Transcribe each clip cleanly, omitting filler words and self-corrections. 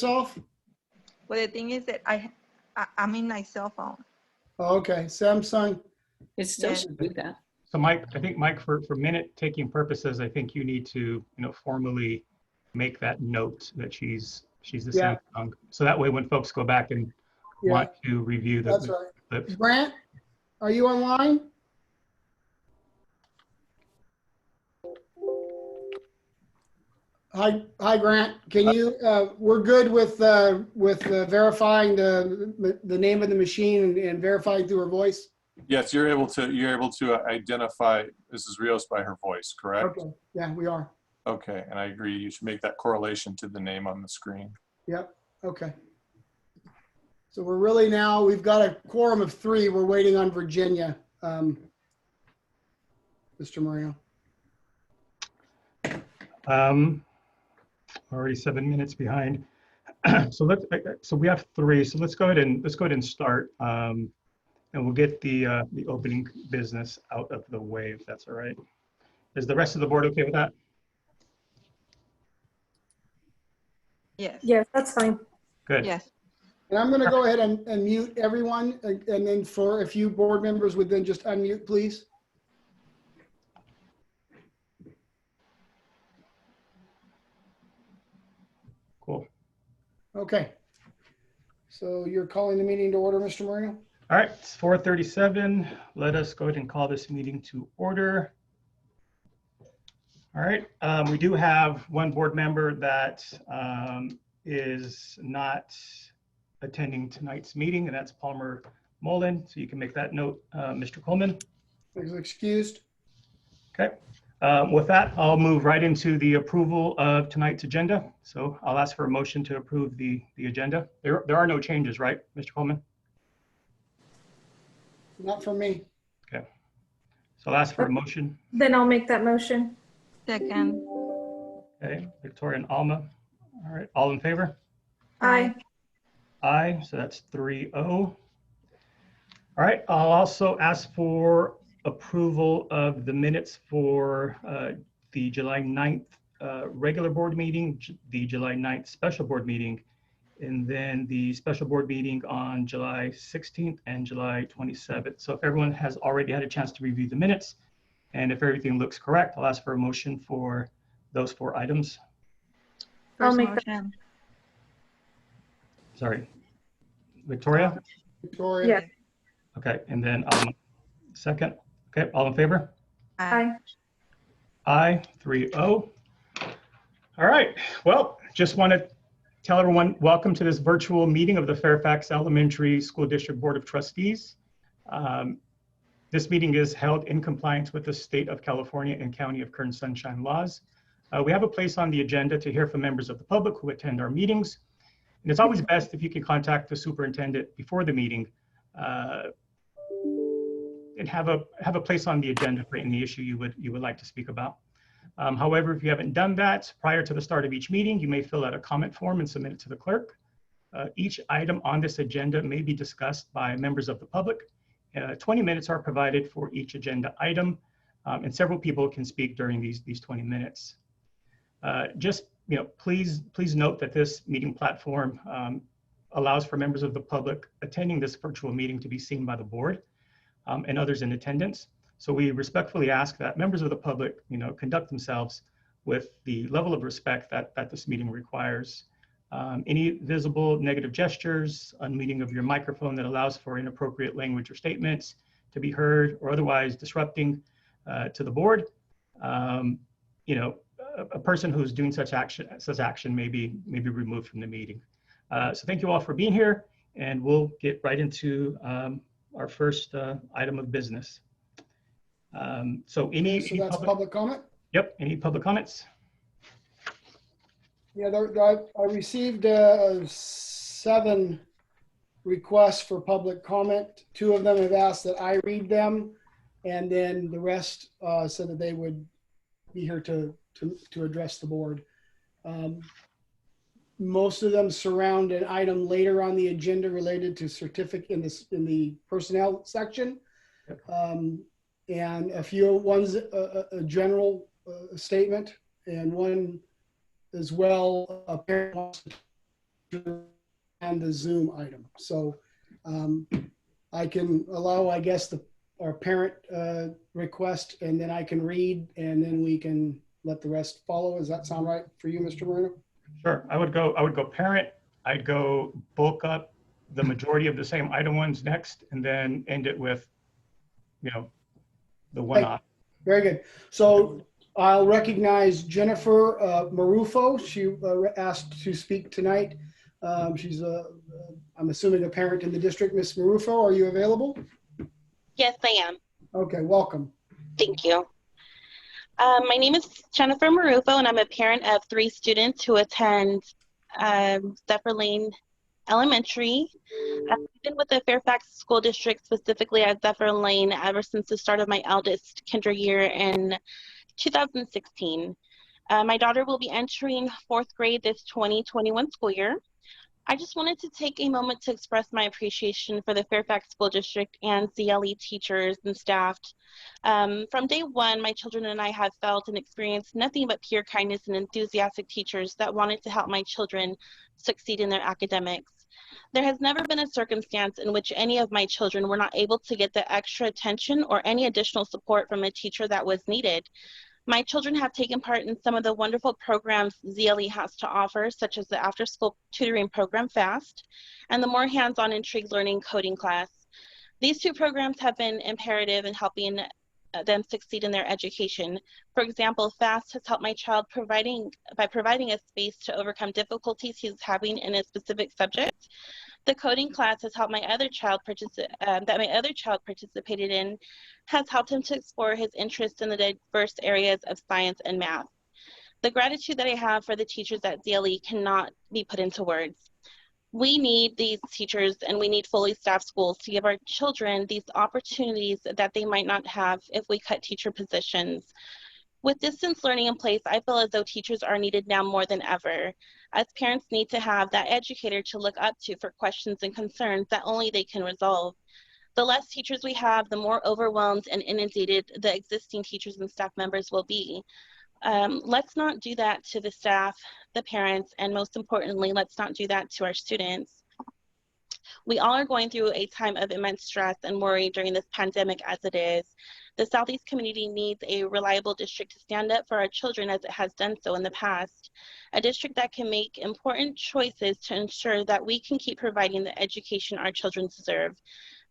yourself? Well, the thing is that I'm in my cell phone. Oh, okay, Samsung. It still Yes. should do that. So Mike, I think Mike, for minute taking purposes, I think you need to, formally make that note that she's the Yeah. Samsung. So that way when folks go back and Yeah, want to review that's the right. clips. Grant, are you online? Hi, Grant. Can you? We're good with verifying the name of the machine and verifying through her voice. Yes, you're able to identify Mrs. Rios by her voice, correct? Okay. Yeah, we are. Okay, and I agree. You should make that correlation to the name on the screen. Yep. Okay. So we're really now, we've got a quorum of 3. We're waiting on Virginia, Mr. Moreno. Already 7 minutes behind. So we have 3. So let's go ahead and start. And we'll get the opening business out of the way, if that's all right. Is the rest of the board okay with that? Yes. Yes, that's fine. Good. Yes. And I'm going to go ahead and mute everyone. And then for a few board members would then just unmute, please. Cool. Okay. So you're calling the meeting to order, Mr. Moreno? All right, it's 4:37. Let us go ahead and call this meeting to order. All right, we do have one board member that is not attending tonight's meeting, and that's Palmer Mullen. So you can make that note, Mr. Coleman. Is excused. Okay. With that, I'll move right into the approval of tonight's agenda. So I'll ask for a motion to approve the agenda. There are no changes, right, Mr. Coleman? Not for me. Okay. So I'll ask for a motion. Then I'll make that motion. Second. Okay, Victoria and Alma. All right, all in favor? Aye. Aye, so that's 3-0. All right, I'll also ask for approval of the minutes for the July 9th regular board meeting, the July 9th special board meeting, and then the special board meeting on July 16th and July 27th. So if everyone has already had a chance to review the minutes, and if everything looks correct, I'll ask for a motion for those 4 items. I'll First make that. motion. Sorry, Victoria? Victoria. Yes. Okay, and then second. Okay, all in favor? Aye. Aye, 3-0. All right, well, just want to tell everyone, welcome to this virtual meeting of the Fairfax Elementary School District Board of Trustees. This meeting is held in compliance with the State of California and County of Kern Sunshine laws. We have a place on the agenda to hear from members of the public who attend our meetings. And it's always best if you can contact the superintendent before the meeting and have a place on the agenda for any issue you would like to speak about. However, if you haven't done that, prior to the start of each meeting, you may fill out a comment form and submit it to the clerk. Each item on this agenda may be discussed by members of the public. 20 minutes are provided for each agenda item, and several people can speak during these 20 minutes. Just please note that this meeting platform allows for members of the public attending this virtual meeting to be seen by the board and others in attendance. So we respectfully ask that members of the public, conduct themselves with the level of respect that this meeting requires. Any visible negative gestures, unmuting of your microphone that allows for inappropriate language or statements to be heard, or otherwise disrupting to the board, a person who's doing such action may be removed from the meeting. So thank you all for being here, and we'll get right into our first item of business. So that's public comment? Yep, any public comments? Yeah, I received 7 requests for public comment. 2 of them have asked that I read them, and then the rest said that they would be here to address the board. Most of them surround an item later on the agenda related to certificate in the personnel section. And a few ones, a general statement, and one as well, a parent wants to and the Zoom item. So I can allow, I guess, our parent request, and then I can read, and then we can let the rest follow. Does that sound right for you, Mr. Moreno? Sure. I would go parent. I'd go bulk up the majority of the same item ones next, and then end it with, the one off. Very good. So I'll recognize Jennifer Marufo. She asked to speak tonight. She's I'm assuming a parent in the district. Miss Marufo, are you available? Yes, I am. Okay, welcome. Thank you. My name is Jennifer Marufo, and I'm a parent of 3 students who attend Zephyr Lane Elementary. I've been with the Fairfax School District, specifically at Zephyr Lane, ever since the start of my eldest kinder year in 2016. My daughter will be entering 4th grade this 2021 school year. I just wanted to take a moment to express my appreciation for the Fairfax School District and ZLE teachers and staff. From day one, my children and I have felt and experienced nothing but pure kindness and enthusiastic teachers that wanted to help my children succeed in their academics. There has never been a circumstance in which any of my children were not able to get the extra attention or any additional support from a teacher that was needed. My children have taken part in some of the wonderful programs ZLE has to offer, such as the after-school tutoring program FAST and the more hands-on intrigue learning coding class. These 2 programs have been imperative in helping them succeed in their education. For example, FAST has helped my child by providing a space to overcome difficulties he's having in a specific subject. The coding class has helped my other child participated in, has helped him to explore his interest in the diverse areas of science and math. The gratitude that I have for the teachers at ZLE cannot be put into words. We need these teachers, and we need fully staffed schools to give our children these opportunities that they might not have if we cut teacher positions. With distance learning in place, I feel as though teachers are needed now more than ever, as parents need to have that educator to look up to for questions and concerns that only they can resolve. The less teachers we have, the more overwhelmed and inundated the existing teachers and staff members will be. Let's not do that to the staff, the parents, and most importantly, let's not do that to our students. We all are going through a time of immense stress and worry during this pandemic as it is. The Southeast community needs a reliable district to stand up for our children as it has done so in the past. A district that can make important choices to ensure that we can keep providing the education our children deserve.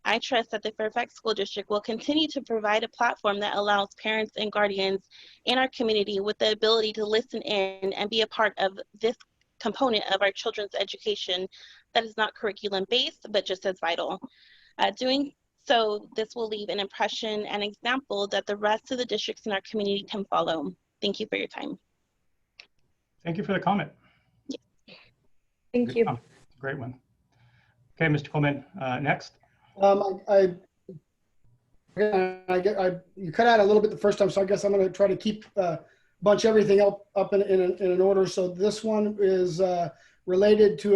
I trust that the Fairfax School District will continue to provide a platform that allows parents and guardians in our community with the ability to listen in and be a part of this component of our children's education that is not curriculum based, but just as vital. Doing so, this will leave an impression and example that the rest of the districts in our community can follow. Thank you for your time. Thank you for the comment. Thank Good you. comment. Great one. Okay, Mr. Coleman, next. You cut out a little bit the first time, so I guess I'm going to try to keep bunch everything up in an order. So this one is related to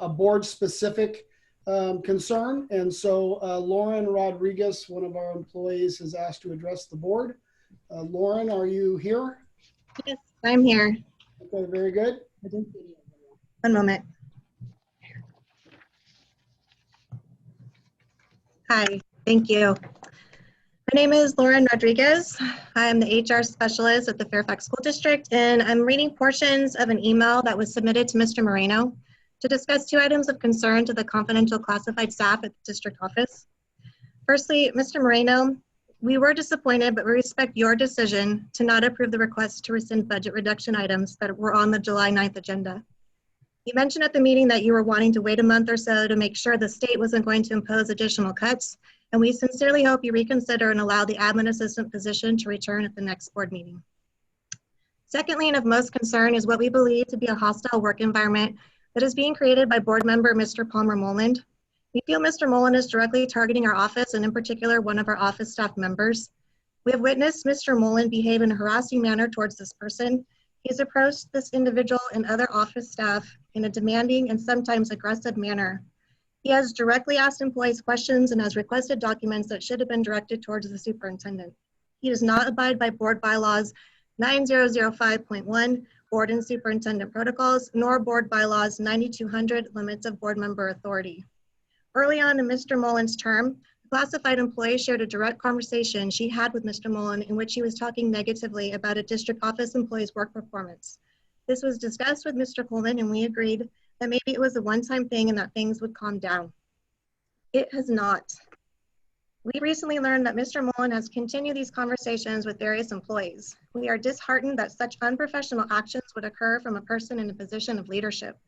a board specific concern, and so Lauren Rodriguez, one of our employees, has asked to address the board. Lauren, are you here? Yes, I'm here. Okay, very good. One moment. Hi, thank you. My name is Lauren Rodriguez. I'm the HR specialist at the Fairfax School District, and I'm reading portions of an email that was submitted to Mr. Moreno to discuss 2 items of concern to the confidential classified staff at the district office. Firstly, Mr. Moreno, we were disappointed, but we respect your decision to not approve the request to rescind budget reduction items that were on the July 9th agenda. You mentioned at the meeting that you were wanting to wait a month or so to make sure the state wasn't going to impose additional cuts, and we sincerely hope you reconsider and allow the admin assistant position to return at the next board meeting. Secondly, and of most concern, is what we believe to be a hostile work environment that is being created by board member Mr. Palmer Moland. We feel Mr. Moland is directly targeting our office, and in particular, one of our office staff members. We have witnessed Mr. Moland behave in a harassing manner towards this person. He's approached this individual and other office staff in a demanding and sometimes aggressive manner. He has directly asked employees questions and has requested documents that should have been directed towards the superintendent. He does not abide by board bylaws 9005.1, board and superintendent protocols, nor board bylaws 9200 limits of board member authority. Early on in Mr. Mullen's term, a classified employee shared a direct conversation she had with Mr. Mullen in which he was talking negatively about a district office employee's work performance. This was discussed with Mr. Coleman, and we agreed that maybe it was a one-time thing and that things would calm down. It has not. We recently learned that Mr. Mullen has continued these conversations with various employees. We are disheartened that such unprofessional actions would occur from a person in a position of leadership.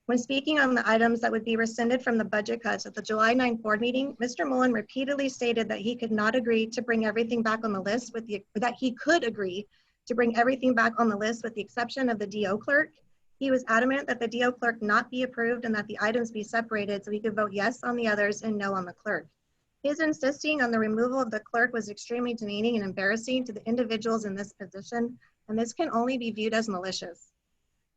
When speaking on the items that would be rescinded from the budget cuts at the July 9th board meeting, Mr. Mullen repeatedly stated that he could not agree to bring everything back on the list that he could agree to bring everything back on the list with the exception of the DO clerk. He was adamant that the DO clerk not be approved and that the items be separated so he could vote yes on the others and no on the clerk. His insisting on the removal of the clerk was extremely demeaning and embarrassing to the individuals in this position, and this can only be viewed as malicious.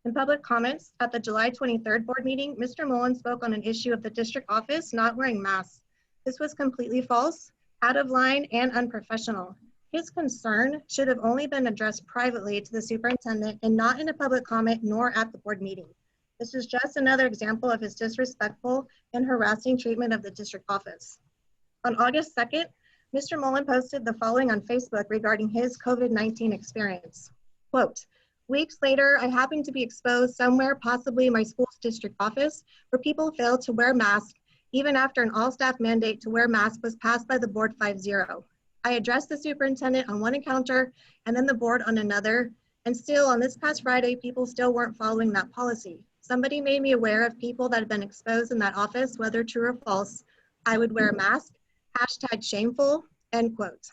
In public comments at the July 23rd board meeting, Mr. Mullen spoke on an issue of the district office not wearing masks. This was completely false, out of line, and unprofessional. His concern should have only been addressed privately to the superintendent and not in a public comment nor at the board meeting. This is just another example of his disrespectful and harassing treatment of the district office. On August 2nd, Mr. Mullen posted the following on Facebook regarding his COVID-19 experience. Quote, "Weeks later, I happened to be exposed somewhere, possibly my school's district office, where people failed to wear masks even after an all-staff mandate to wear masks was passed by the board 5-0. I addressed the superintendent on one encounter and then the board on another, and still on this past Friday, people still weren't following that policy. Somebody made me aware of people that had been exposed in that office, whether true or false. I would wear a mask, #shameful," end quote.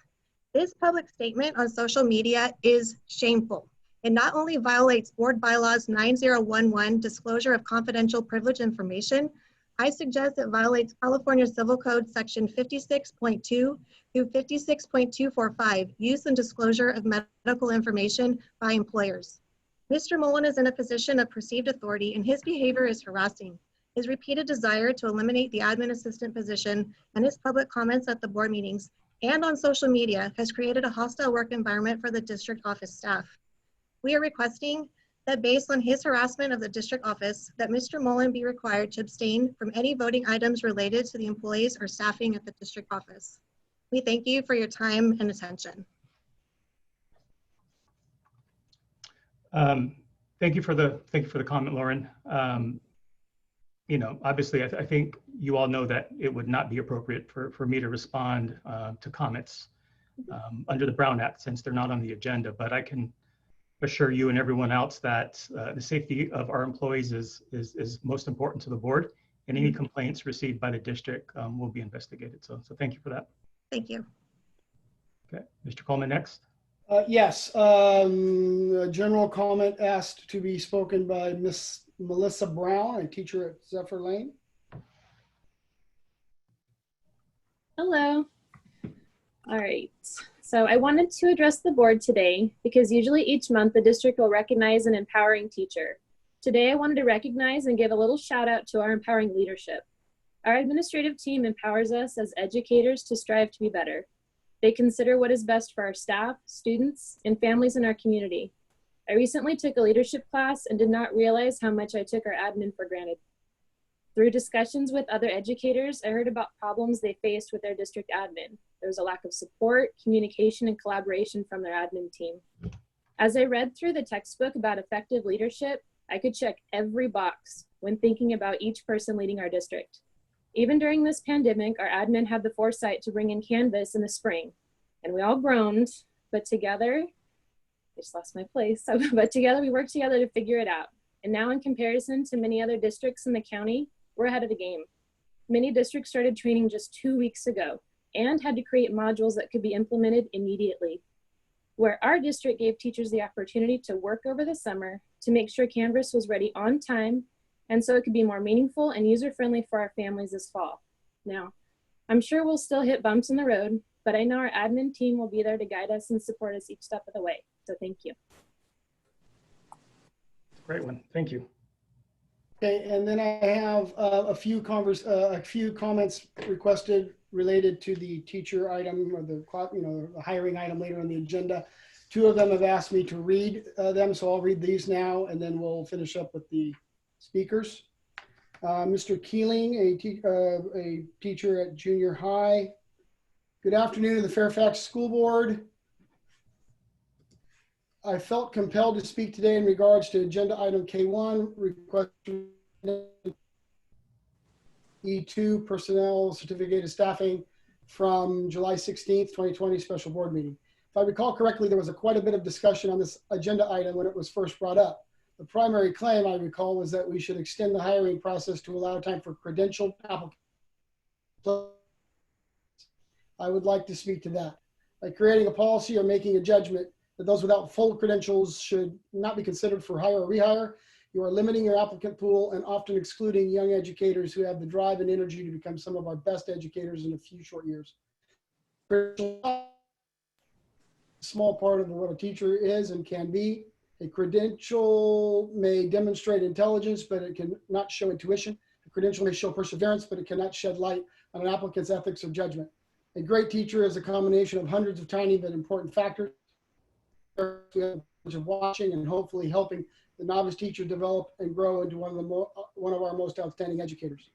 This public statement on social media is shameful. It not only violates board bylaws 9011, disclosure of confidential privileged information, I suggest it violates California Civil Code section 56.2 through 56.245, use and disclosure of medical information by employers. Mr. Mullen is in a position of perceived authority and his behavior is harassing. His repeated desire to eliminate the admin assistant position and his public comments at the board meetings and on social media has created a hostile work environment for the district office staff. We are requesting that based on his harassment of the district office, that Mr. Mullen be required to abstain from any voting items related to the employees or staffing at the district office. We thank you for your time and attention. Thank you for the comment, Lauren. You know, obviously, I think you all know that it would not be appropriate for me to respond to comments under the Brown Act since they're not on the agenda, but I can assure you and everyone else that the safety of our employees is most important to the board, and any complaints received by the district will be investigated. So thank you for that. Thank you. Okay, Mr. Coleman next. Yes, a general comment asked to be spoken by Miss Melissa Brown, a teacher at Zephyr Lane. Hello. All right. So I wanted to address the board today because usually each month the district will recognize an empowering teacher. Today I wanted to recognize and give a little shout out to our empowering leadership. Our administrative team empowers us as educators to strive to be better. They consider what is best for our staff, students, and families in our community. I recently took a leadership class and did not realize how much I took our admin for granted. Through discussions with other educators, I heard about problems they faced with their district admin. There was a lack of support, communication, and collaboration from their admin team. As I read through the textbook about effective leadership, I could check every box when thinking about each person leading our district. Even during this pandemic, our admin had the foresight to bring in Canvas in the spring, and we all groaned, but together, I just lost my place, but together we worked together to figure it out. And now in comparison to many other districts in the county, we're ahead of the game. Many districts started training just 2 weeks ago and had to create modules that could be implemented immediately. Where our district gave teachers the opportunity to work over the summer to make sure Canvas was ready on time, and so it could be more meaningful and user-friendly for our families this fall. Now, I'm sure we'll still hit bumps in the road, but I know our admin team will be there to guide us and support us each step of the way. So thank you. Great one, thank you. Okay, and then I have a few comments requested related to the teacher item or the hiring item later on the agenda. Two of them have asked me to read them, so I'll read these now, and then we'll finish up with the speakers. Mr. Keeling, a teacher at junior high. Good afternoon to the Fairfax School Board. I felt compelled to speak today in regards to agenda item K1, request E2 personnel certificated staffing from July 16th, 2020 special board meeting. If I recall correctly, there was quite a bit of discussion on this agenda item when it was first brought up. The primary claim I recall was that we should extend the hiring process to allow time for credentialed applicants. I would like to speak to that. By creating a policy or making a judgment that those without full credentials should not be considered for hire or rehire, you are limiting your applicant pool and often excluding young educators who have the drive and energy to become some of our best educators in a few short years. Small part of what a teacher is and can be. A credential may demonstrate intelligence, but it cannot show intuition. A credential may show perseverance, but it cannot shed light on an applicant's ethics or judgment. A great teacher is a combination of hundreds of tiny but important factors of watching and hopefully helping the novice teacher develop and grow into one of our most outstanding educators.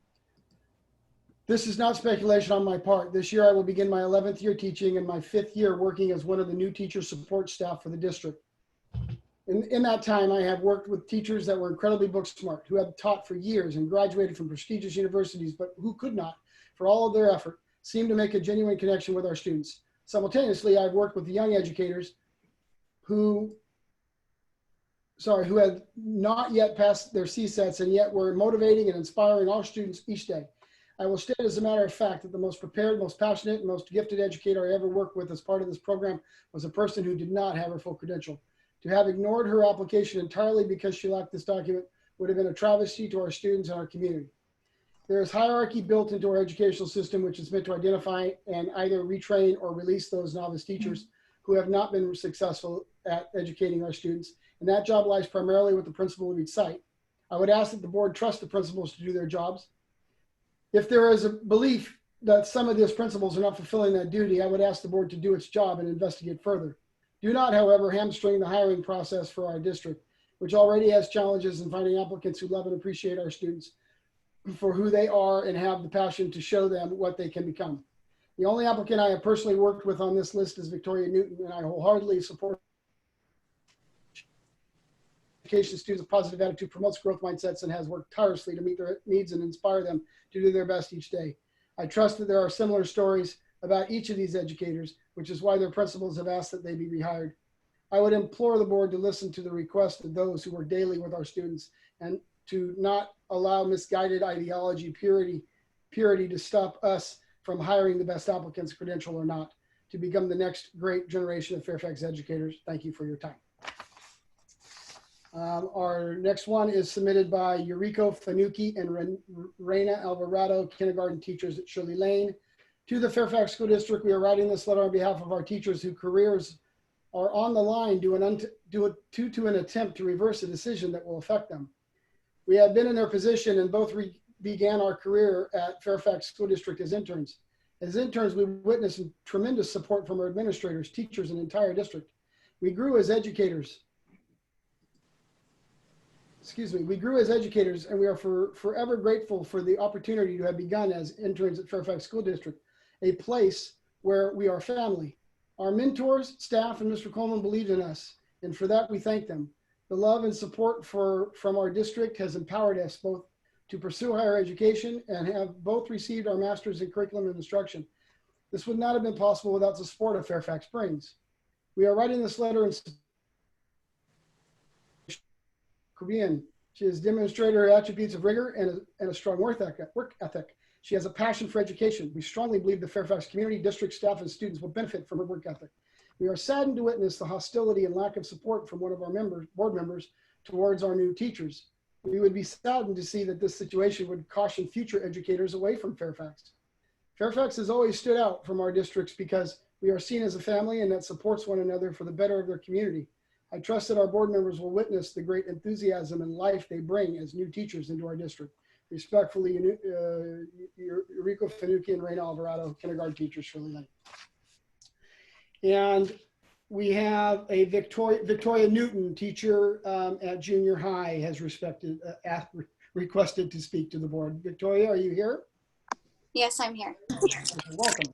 This is not speculation on my part. This year I will begin my 11th year teaching and my 5th year working as one of the new teacher support staff for the district. In that time, I have worked with teachers that were incredibly book smart, who had taught for years and graduated from prestigious universities, but who could not, for all of their effort, seem to make a genuine connection with our students. Simultaneously, I've worked with the young educators who had not yet passed their CSATs and yet were motivating and inspiring all students each day. I will state as a matter of fact that the most prepared, most passionate, and most gifted educator I ever worked with as part of this program was a person who did not have her full credential. To have ignored her application entirely because she lacked this document would have been a travesty to our students and our community. There is hierarchy built into our educational system, which is meant to identify and either retrain or release those novice teachers who have not been successful at educating our students. And that job lies primarily with the principal of each site. I would ask that the board trust the principals to do their jobs. If there is a belief that some of these principals are not fulfilling that duty, I would ask the board to do its job and investigate further. Do not, however, hamstring the hiring process for our district, which already has challenges in finding applicants who love and appreciate our students for who they are and have the passion to show them what they can become. The only applicant I have personally worked with on this list is Victoria Newton, and I wholeheartedly support education students' a positive attitude, promotes growth mindsets, and has worked tirelessly to meet their needs and inspire them to do their best each day. I trust that there are similar stories about each of these educators, which is why their principals have asked that they be rehired. I would implore the board to listen to the request of those who work daily with our students and to not allow misguided ideology, purity to stop us from hiring the best applicants, credential or not, to become the next great generation of Fairfax educators. Thank you for your time. Our next one is submitted by Yuriko Fanucci and Reina Alvarado, kindergarten teachers at Shirley Lane. To the Fairfax School District, we are writing this letter on behalf of our teachers whose careers are on the line to an attempt to reverse a decision that will affect them. We have been in their position and both began our career at Fairfax School District as interns. As interns, we witnessed tremendous support from our administrators, teachers, and entire district. We grew as educators. We grew as educators, and we are forever grateful for the opportunity to have begun as interns at Fairfax School District, a place where we are family. Our mentors, staff, and Mr. Coleman believed in us, and for that we thank them. The love and support from our district has empowered us both to pursue higher education and have both received our master's in curriculum and instruction. This would not have been possible without the support of Fairfax Springs. We are writing this letter in Korean. She has demonstrated her attributes of rigor and a strong work ethic. She has a passion for education. We strongly believe the Fairfax community, district staff, and students will benefit from her work ethic. We are saddened to witness the hostility and lack of support from one of our board members towards our new teachers. We would be saddened to see that this situation would caution future educators away from Fairfax. Fairfax has always stood out from our districts because we are seen as a family and that supports one another for the better of their community. I trust that our board members will witness the great enthusiasm and life they bring as new teachers into our district. Respectfully, Yuriko Fanucci and Reina Alvarado, kindergarten teachers, Shirley Lane. And we have a Victoria Newton, teacher at junior high, has requested to speak to the board. Victoria, are you here? Yes, I'm here. Welcome.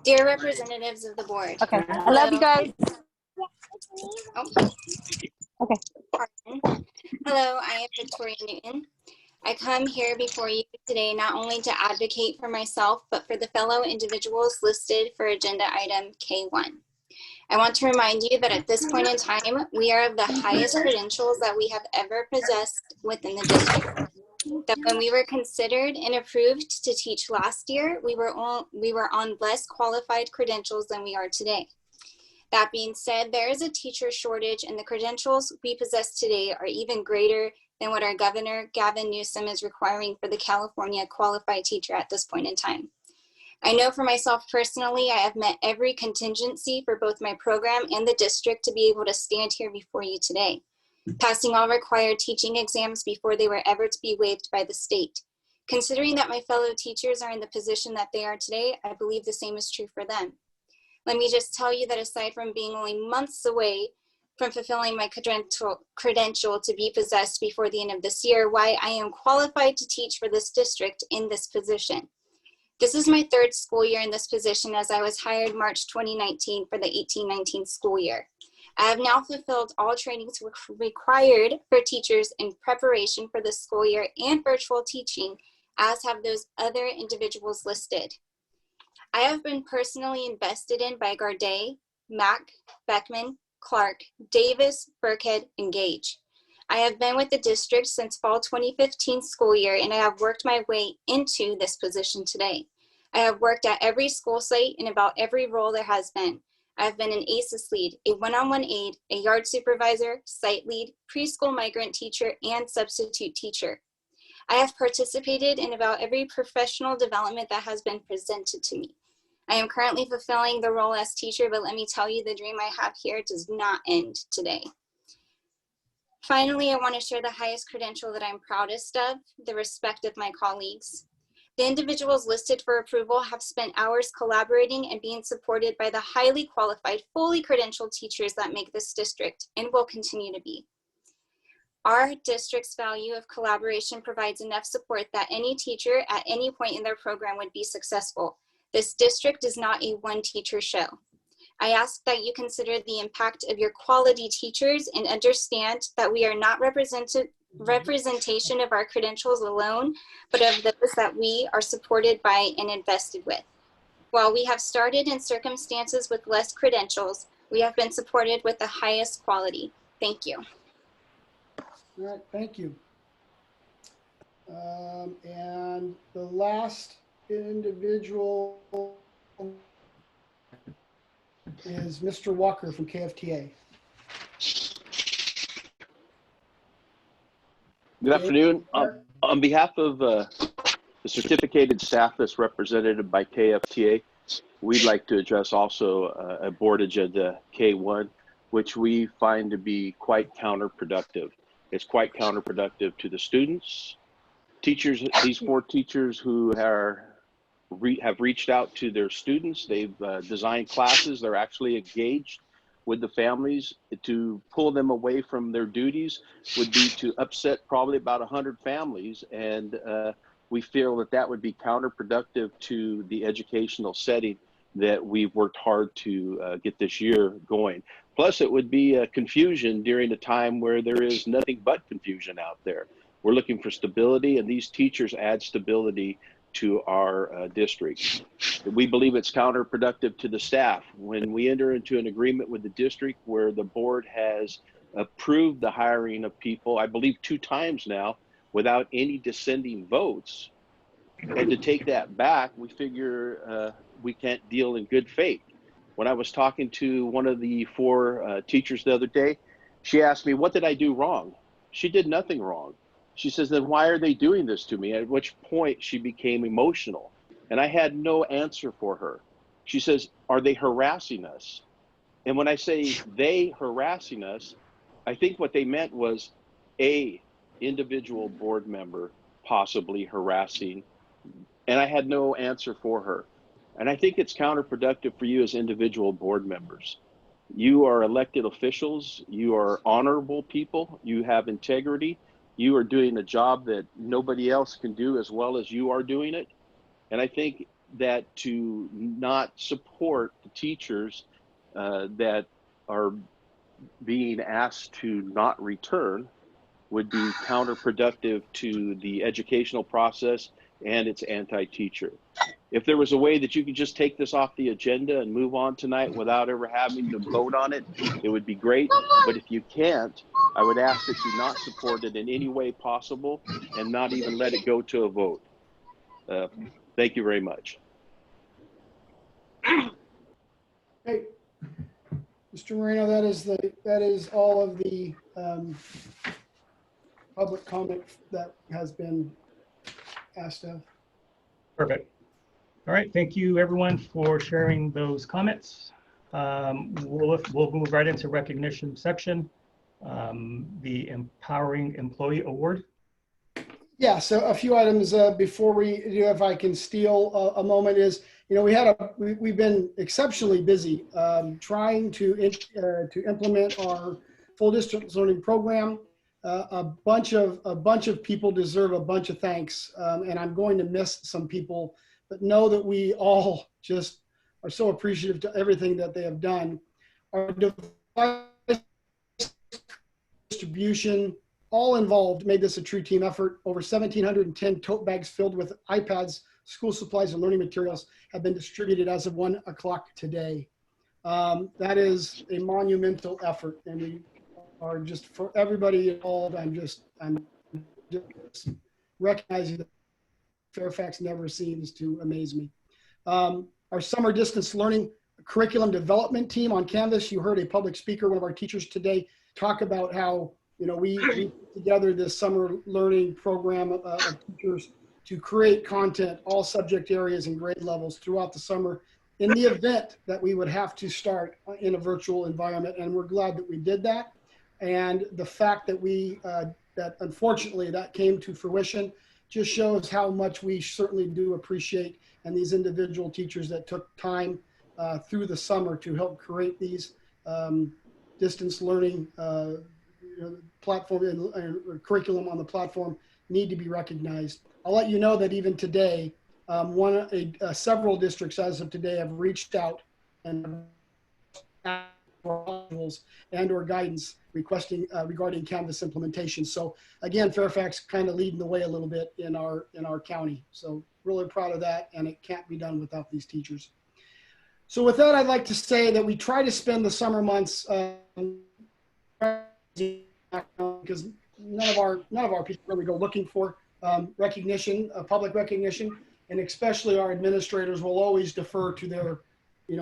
Dear representatives of the board. Okay. I love you guys. Oh, Okay. pardon. Hello, I am Victoria Newton. I come here before you today not only to advocate for myself, but for the fellow individuals listed for agenda item K1. I want to remind you that at this point in time, we are of the highest credentials that we have ever possessed within the district. That when we were considered and approved to teach last year, we were on less qualified credentials than we are today. That being said, there is a teacher shortage, and the credentials we possess today are even greater than what our Governor Gavin Newsom is requiring for the California qualified teacher at this point in time. I know for myself personally, I have met every contingency for both my program and the district to be able to stand here before you today, passing all required teaching exams before they were ever to be waived by the state. Considering that my fellow teachers are in the position that they are today, I believe the same is true for them. Let me just tell you that aside from being only months away from fulfilling my credential to be possessed before the end of this year, why I am qualified to teach for this district in this position. This is my third school year in this position, as I was hired March 2019 for the 18-19 school year. I have now fulfilled all trainings required for teachers in preparation for the school year and virtual teaching, as have those other individuals listed. I have been personally invested in by Garday, Mack, Beckman, Clark, Davis, Burkhead, and Gage. I have been with the district since fall 2015 school year, and I have worked my way into this position today. I have worked at every school site in about every role there has been. I have been an ACES lead, a one-on-one aide, a yard supervisor, site lead, preschool migrant teacher, and substitute teacher. I have participated in about every professional development that has been presented to me. I am currently fulfilling the role as teacher, but let me tell you, the dream I have here does not end today. Finally, I want to share the highest credential that I'm proudest of, the respect of my colleagues. The individuals listed for approval have spent hours collaborating and being supported by the highly qualified, fully credentialed teachers that make this district and will continue to be. Our district's value of collaboration provides enough support that any teacher at any point in their program would be successful. This district is not a one-teacher show. I ask that you consider the impact of your quality teachers and understand that we are not representation of our credentials alone, but of those that we are supported by and invested with. While we have started in circumstances with less credentials, we have been supported with the highest quality. Thank you. All right, thank you. And the last individual is Mr. Walker from KFTA. Good afternoon. On behalf of the certificated staff that's represented by KFTA, we'd like to address also a board agenda K1, which we find to be quite counterproductive. It's quite counterproductive to the students, teachers, these 4 teachers who have reached out to their students. They've designed classes. They're actually engaged with the families. To pull them away from their duties would be to upset probably about 100 families. And we feel that that would be counterproductive to the educational setting that we've worked hard to get this year going. Plus, it would be confusion during a time where there is nothing but confusion out there. We're looking for stability, and these teachers add stability to our district. We believe it's counterproductive to the staff. When we enter into an agreement with the district where the board has approved the hiring of people, I believe 2 times now, without any dissenting votes, and to take that back, we figure we can't deal in good faith. When I was talking to one of the 4 teachers the other day, she asked me, what did I do wrong? She did nothing wrong. She says, then why are they doing this to me? At which point she became emotional, and I had no answer for her. She says, are they harassing us? And when I say they harassing us, I think what they meant was a individual board member possibly harassing, and I had no answer for her. And I think it's counterproductive for you as individual board members. You are elected officials. You are honorable people. You have integrity. You are doing a job that nobody else can do as well as you are doing it. And I think that to not support the teachers that are being asked to not return would be counterproductive to the educational process, and it's anti-teacher. If there was a way that you could just take this off the agenda and move on tonight without ever having to vote on it, it would be great. But if you can't, I would ask that you not support it in any way possible and not even let it go to a vote. Thank you very much. Hey, Mr. Moreno, that is all of the public comment that has been asked of. Perfect. All right, thank you everyone for sharing those comments. We'll move right into recognition section. The Empowering Employee Award. Yeah, so a few items before we do, if I can steal a moment, is, you know, we've been exceptionally busy trying to implement our full distance learning program. A bunch of people deserve a bunch of thanks, and I'm going to miss some people, but know that we all just are so appreciative to everything that they have done. Our device distribution, all involved, made this a true team effort. Over 1,710 tote bags filled with iPads, school supplies, and learning materials have been distributed as of 1 o'clock today. That is a monumental effort, and we are just, for everybody involved, I'm just recognizing that Fairfax never seems to amaze me. Our summer distance learning curriculum development team on Canvas, you heard a public speaker, one of our teachers today, talk about how, you know, we put together this summer learning program of teachers to create content, all subject areas and grade levels throughout the summer in the event that we would have to start in a virtual environment. And we're glad that we did that. And the fact that that unfortunately that came to fruition just shows how much we certainly do appreciate, and these individual teachers that took time through the summer to help create these distance learning platform and curriculum on the platform need to be recognized. I'll let you know that even today, several districts as of today have reached out and or guidance requesting regarding Canvas implementation. So again, Fairfax kind of leading the way a little bit in our county. So really proud of that, and it can't be done without these teachers. So with that, I'd like to say that we try to spend the summer months because none of our people really go looking for recognition, public recognition, and especially our administrators will always defer to their,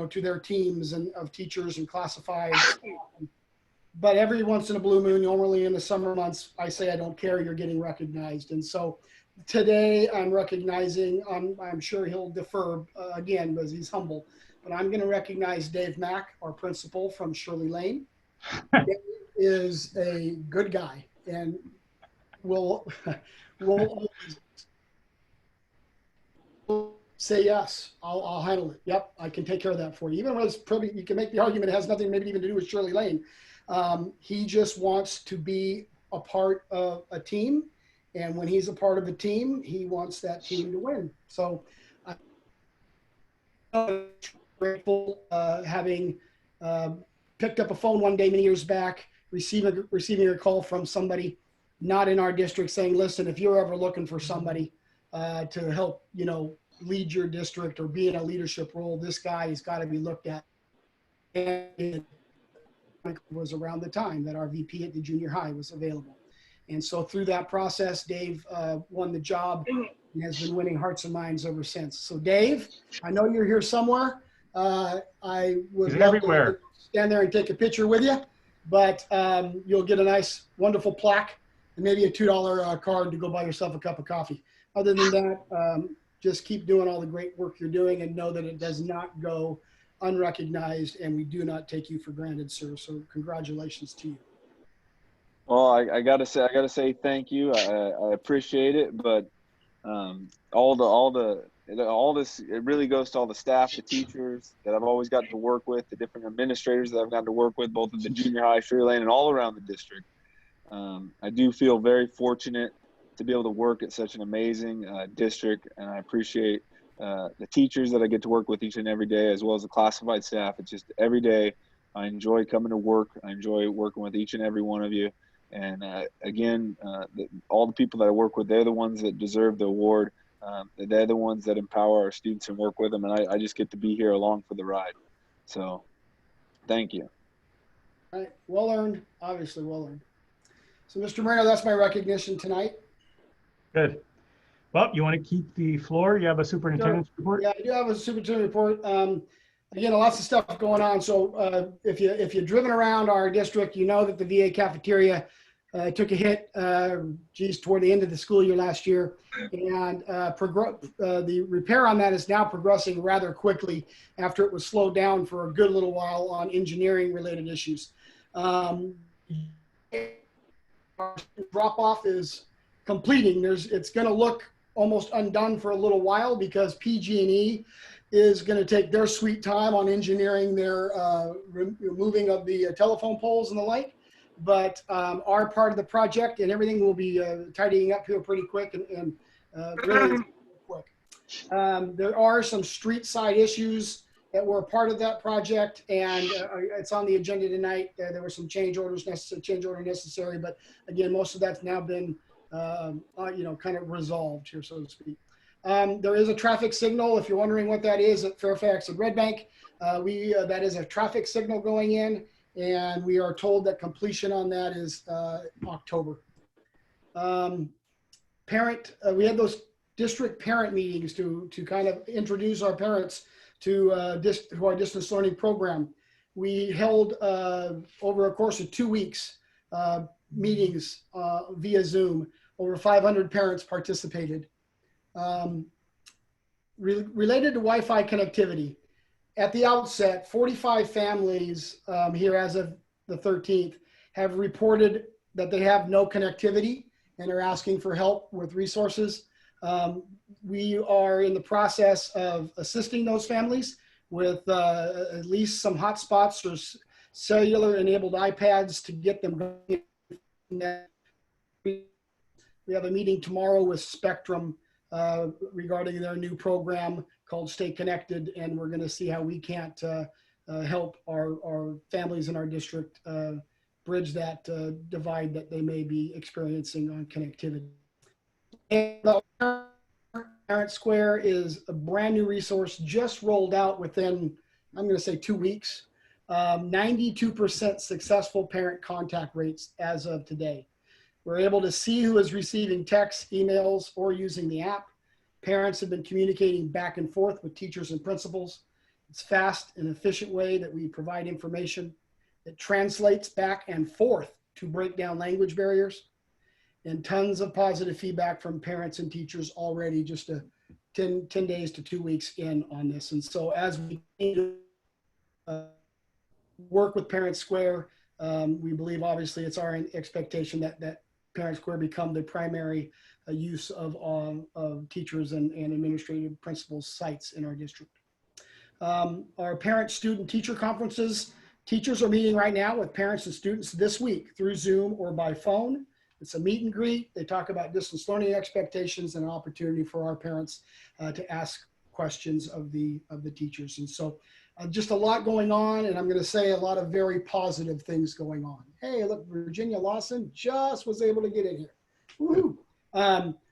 to their teams and of teachers and classifieds. But every once in a blue moon, normally in the summer months, I say, I don't care, you're getting recognized. And so today I'm recognizing, I'm sure he'll defer again because he's humble, but I'm going to recognize Dave Mack, our principal from Shirley Lane. Dave is a good guy and will say, yes, I'll handle it. Yep, I can take care of that for you. Even when it's probably, you can make the argument it has nothing maybe even to do with Shirley Lane. He just wants to be a part of a team. And when he's a part of a team, he wants that team to win. So I'm grateful having picked up a phone one day many years back, receiving a call from somebody not in our district saying, listen, if you're ever looking for somebody to help, lead your district or be in a leadership role, this guy has got to be looked at. And it was around the time that our VP at the junior high was available. And so through that process, Dave won the job and has been winning hearts and minds ever since. So Dave, I know you're here somewhere. I would love to stand there and take a picture with you, but you'll get a nice, wonderful plaque and maybe a $2 card to go buy yourself a cup of coffee. Other than that, just keep doing all the great work you're doing and know that it does not go unrecognized, and we do not take you for granted, sir. So congratulations to you. Well, I gotta say thank you. I appreciate it, but all the all this, it really goes to all the staff, the teachers that I've always gotten to work with, the different administrators that I've gotten to work with, both in the junior high, Sugar Land, and all around the district. I do feel very fortunate to be able to work at such an amazing district, and I appreciate the teachers that I get to work with each and every day, as well as the classified staff. It's just every day I enjoy coming to work. I enjoy working with each and every one of you. And again, all the people that I work with, they're the ones that deserve the award. They're the ones that empower our students and work with them. And I just get to be here along for the ride. So thank you. All right, well earned, obviously well earned. So Mr. Moreno, that's my recognition tonight. Good. Well, you want to keep the floor? You have a superintendent's report? Yeah, I do have a superintendent report. Again, lots of stuff going on. So if you've driven around our district, you know that the VA cafeteria took a hit, toward the end of the school year last year. And the repair on that is now progressing rather quickly after it was slowed down for a good little while on engineering related issues. Drop off is completing. It's going to look almost undone for a little while because PG&E is going to take their sweet time on engineering their removing of the telephone poles and the like. But our part of the project and everything will be tidying up here pretty quick and really quick. There are some street side issues that were a part of that project, and it's on the agenda tonight. There were some change order necessary, but again, most of that's now been kind of resolved here, so to speak. There is a traffic signal, if you're wondering what that is, at Fairfax and Red Bank. That is a traffic signal going in, and we are told that completion on that is October. We had those district parent meetings to kind of introduce our parents to our distance learning program. We held over a course of 2 weeks meetings via Zoom. Over 500 parents participated. Related to Wi-Fi connectivity, at the outset, 45 families here as of the 13th have reported that they have no connectivity and are asking for help with resources. We are in the process of assisting those families with at least some hotspots or cellular enabled iPads to get them going. We have a meeting tomorrow with Spectrum regarding their new program called Stay Connected, and we're going to see how we can't help our families in our district bridge that divide that they may be experiencing on connectivity. And Parent Square is a brand new resource just rolled out within, I'm going to say 2 weeks. 92% successful parent contact rates as of today. We're able to see who is receiving texts, emails, or using the app. Parents have been communicating back and forth with teachers and principals. It's fast and efficient way that we provide information. It translates back and forth to break down language barriers, and tons of positive feedback from parents and teachers already just 10 days to 2 weeks in on this. And so as we work with Parent Square, we believe obviously it's our expectation that Parent Square become the primary use of teachers and administrative principals sites in our district. Our parent student teacher conferences, teachers are meeting right now with parents and students this week through Zoom or by phone. It's a meet and greet. They talk about distance learning expectations and an opportunity for our parents to ask questions of the teachers. And so just a lot going on, and I'm going to say a lot of very positive things going on. Hey, look, Virginia Lawson just was able to get in here. Woohoo!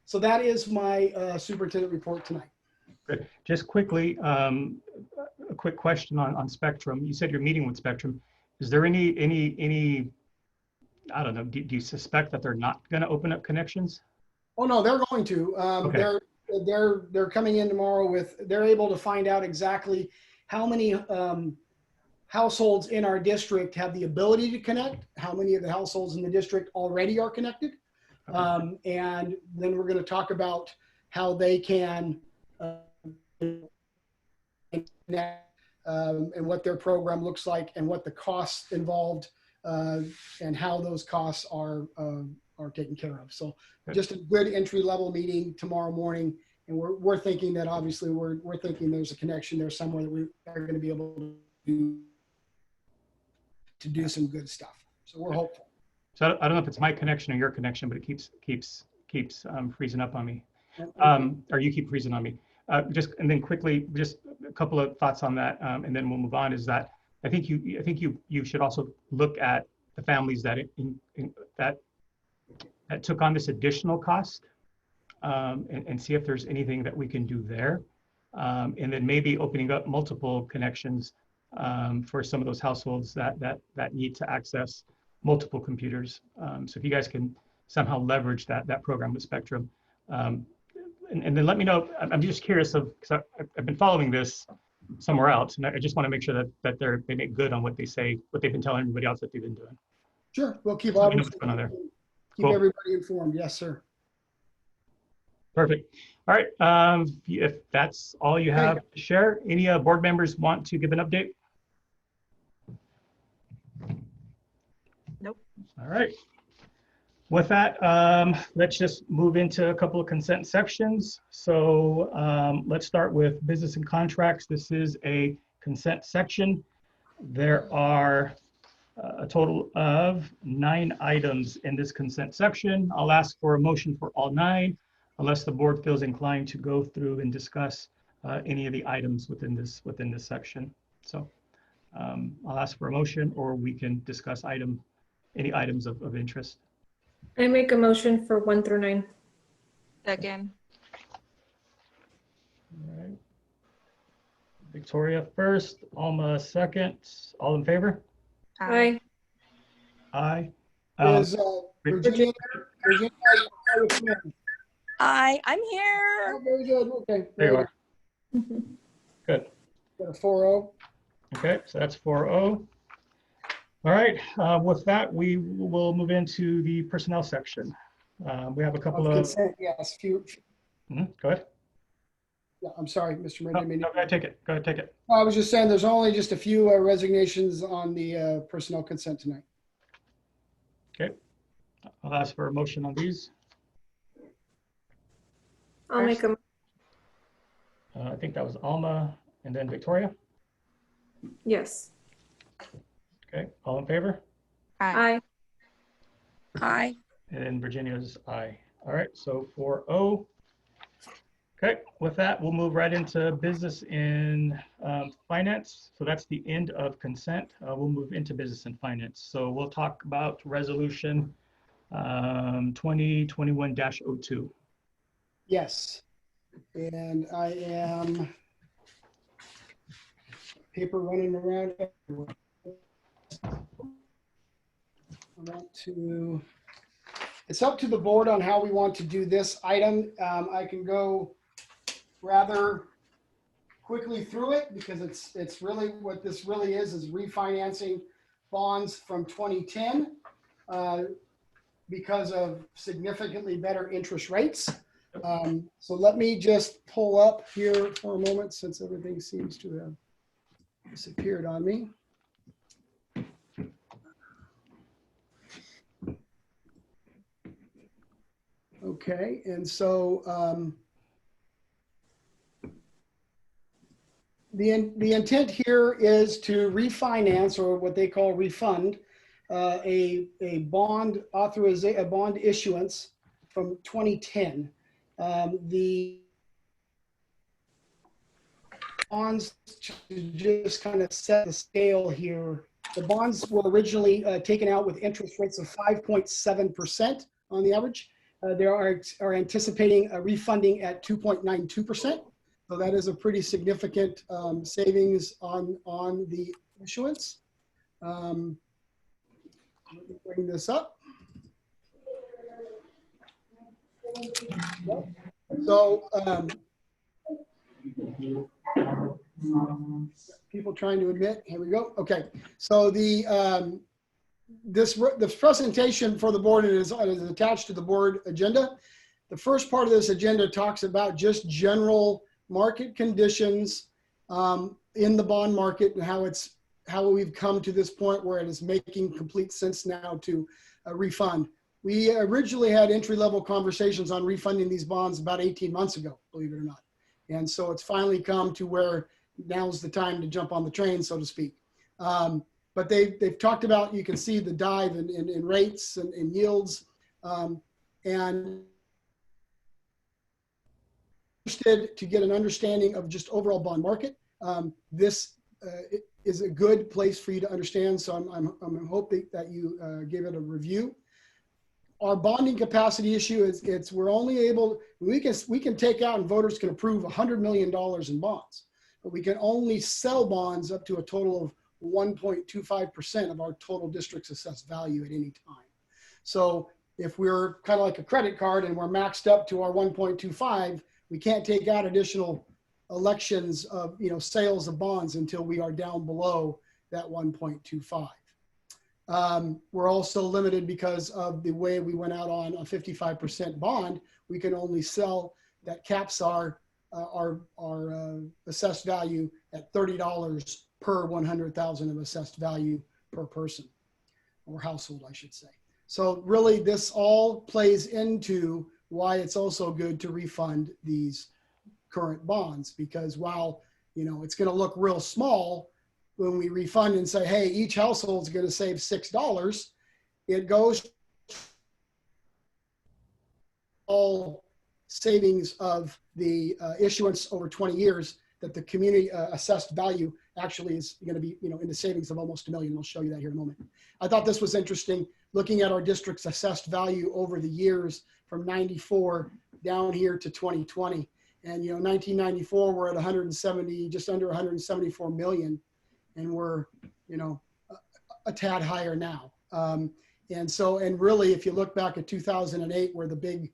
So that is my superintendent report tonight. Good. Just quickly, a quick question on Spectrum. You said you're meeting with Spectrum. Is there any I don't know, do you suspect that they're not going to open up connections? Oh no, they're going to. Okay. They're coming in tomorrow with, they're able to find out exactly how many households in our district have the ability to connect, how many of the households in the district already are connected. Okay. And then we're going to talk about how they can and what their program looks like and what the costs involved and how those costs are taken care of. So just a good entry level meeting tomorrow morning, And we're thinking that obviously we're thinking there's a connection there somewhere that we are going to be able to do some good stuff. So we're hopeful. So I don't know if it's my connection or your connection, but it keeps freezing up on me. Or you keep freezing on me. And then quickly, just a couple of thoughts on that, and then we'll move on. Is that I think you should also look at the families that that took on this additional cost, and see if there's anything that we can do there, and then maybe opening up multiple connections for some of those households that need to access multiple computers. So if you guys can somehow leverage that program with Spectrum. And then let me know. I'm just curious because I've been following this somewhere else, and I just want to make sure that they make good on what they say, what they've been telling everybody else that they've been doing. Sure, we'll keep Let me know what's going on there. Keep Cool. everybody informed. Yes, sir. Perfect. All right. If that's all you have to share, any board members want to give an update? Nope. All right. With that, let's just move into a couple of consent sections. So let's start with business and contracts. This is a consent section. There are a total of 9 items in this consent section. I'll ask for a motion for all 9, unless the board feels inclined to go through and discuss any of the items within this section. So I'll ask for a motion, or we can discuss any items of interest. I make a motion for 1 through 9. Second. All right. Victoria first, Alma second. All in favor? Aye. Aye. Is Virginia there? I'm here. Oh, very good. Okay. There you are. Good. Got a 4-0. Okay, so that's 4-0. All right, with that, we will move into the personnel section. We have a couple of consent. Yes, Go ahead. Yeah, I'm sorry, Mr. No, Murray. go ahead, take it. Go ahead, take it. I was just saying there's only just a few resignations on the personnel consent tonight. Okay, I'll ask for a motion on these. I'll make a I think that was Alma and then Victoria. yes. Okay, all in favor? Aye. Aye. And Virginia's aye. All right, so 4-0. Okay, with that, we'll move right into business in finance. So that's the end of consent. We'll move into business and finance. So we'll talk about resolution 2021-02. Yes, and I am paper running around everywhere. It's up to the board on how we want to do this item. I can go rather quickly through it because it's really what this really is refinancing bonds from 2010 because of significantly better interest rates. So let me just pull up here for a moment since everything seems to have disappeared on me. Okay, and so the intent here is to refinance, or what they call refund, a bond issuance from 2010. The bonds, to just kind of set the scale here, the bonds were originally taken out with interest rates of 5.7% on the average. They are anticipating a refunding at 2.92%. So that is a pretty significant savings on the issuance. Let me bring this up. So people trying to admit, here we go. Okay, so the presentation for the board is attached to the board agenda. The first part of this agenda talks about just general market conditions in the bond market and how we've come to this point where it is making complete sense now to refund. We originally had entry-level conversations on refunding these bonds about 18 months ago, believe it or not. And so it's finally come to where now's the time to jump on the train, so to speak. But they've talked about, you can see the dive in rates and yields. And interested to get an understanding of just overall bond market. This is a good place for you to understand. So I'm hoping that you give it a review. Our bonding capacity issue is we're only able, we can take out and voters can approve $100 million in bonds, but we can only sell bonds up to a total of 1.25% of our total district's assessed value at any time. So if we're kind of like a credit card and we're maxed up to our 1.25, we can't take out additional elections of sales of bonds until we are down below that 1.25. We're also limited because of the way we went out on a 55% bond. We can only sell that caps our assessed value at $30 per 100,000 of assessed value per person or household, I should say. So really this all plays into why it's also good to refund these current bonds, because while it's going to look real small when we refund and say, hey, each household is going to save $6, it goes all savings of the issuance over 20 years that the community assessed value actually is going to be in the savings of almost $1 million. I'll show you that here in a moment. I thought this was interesting, looking at our district's assessed value over the years from 94 down here to 2020. And 1994 we're at 170, just under 174 million, and we're a tad higher now. And really, if you look back at 2008, where the big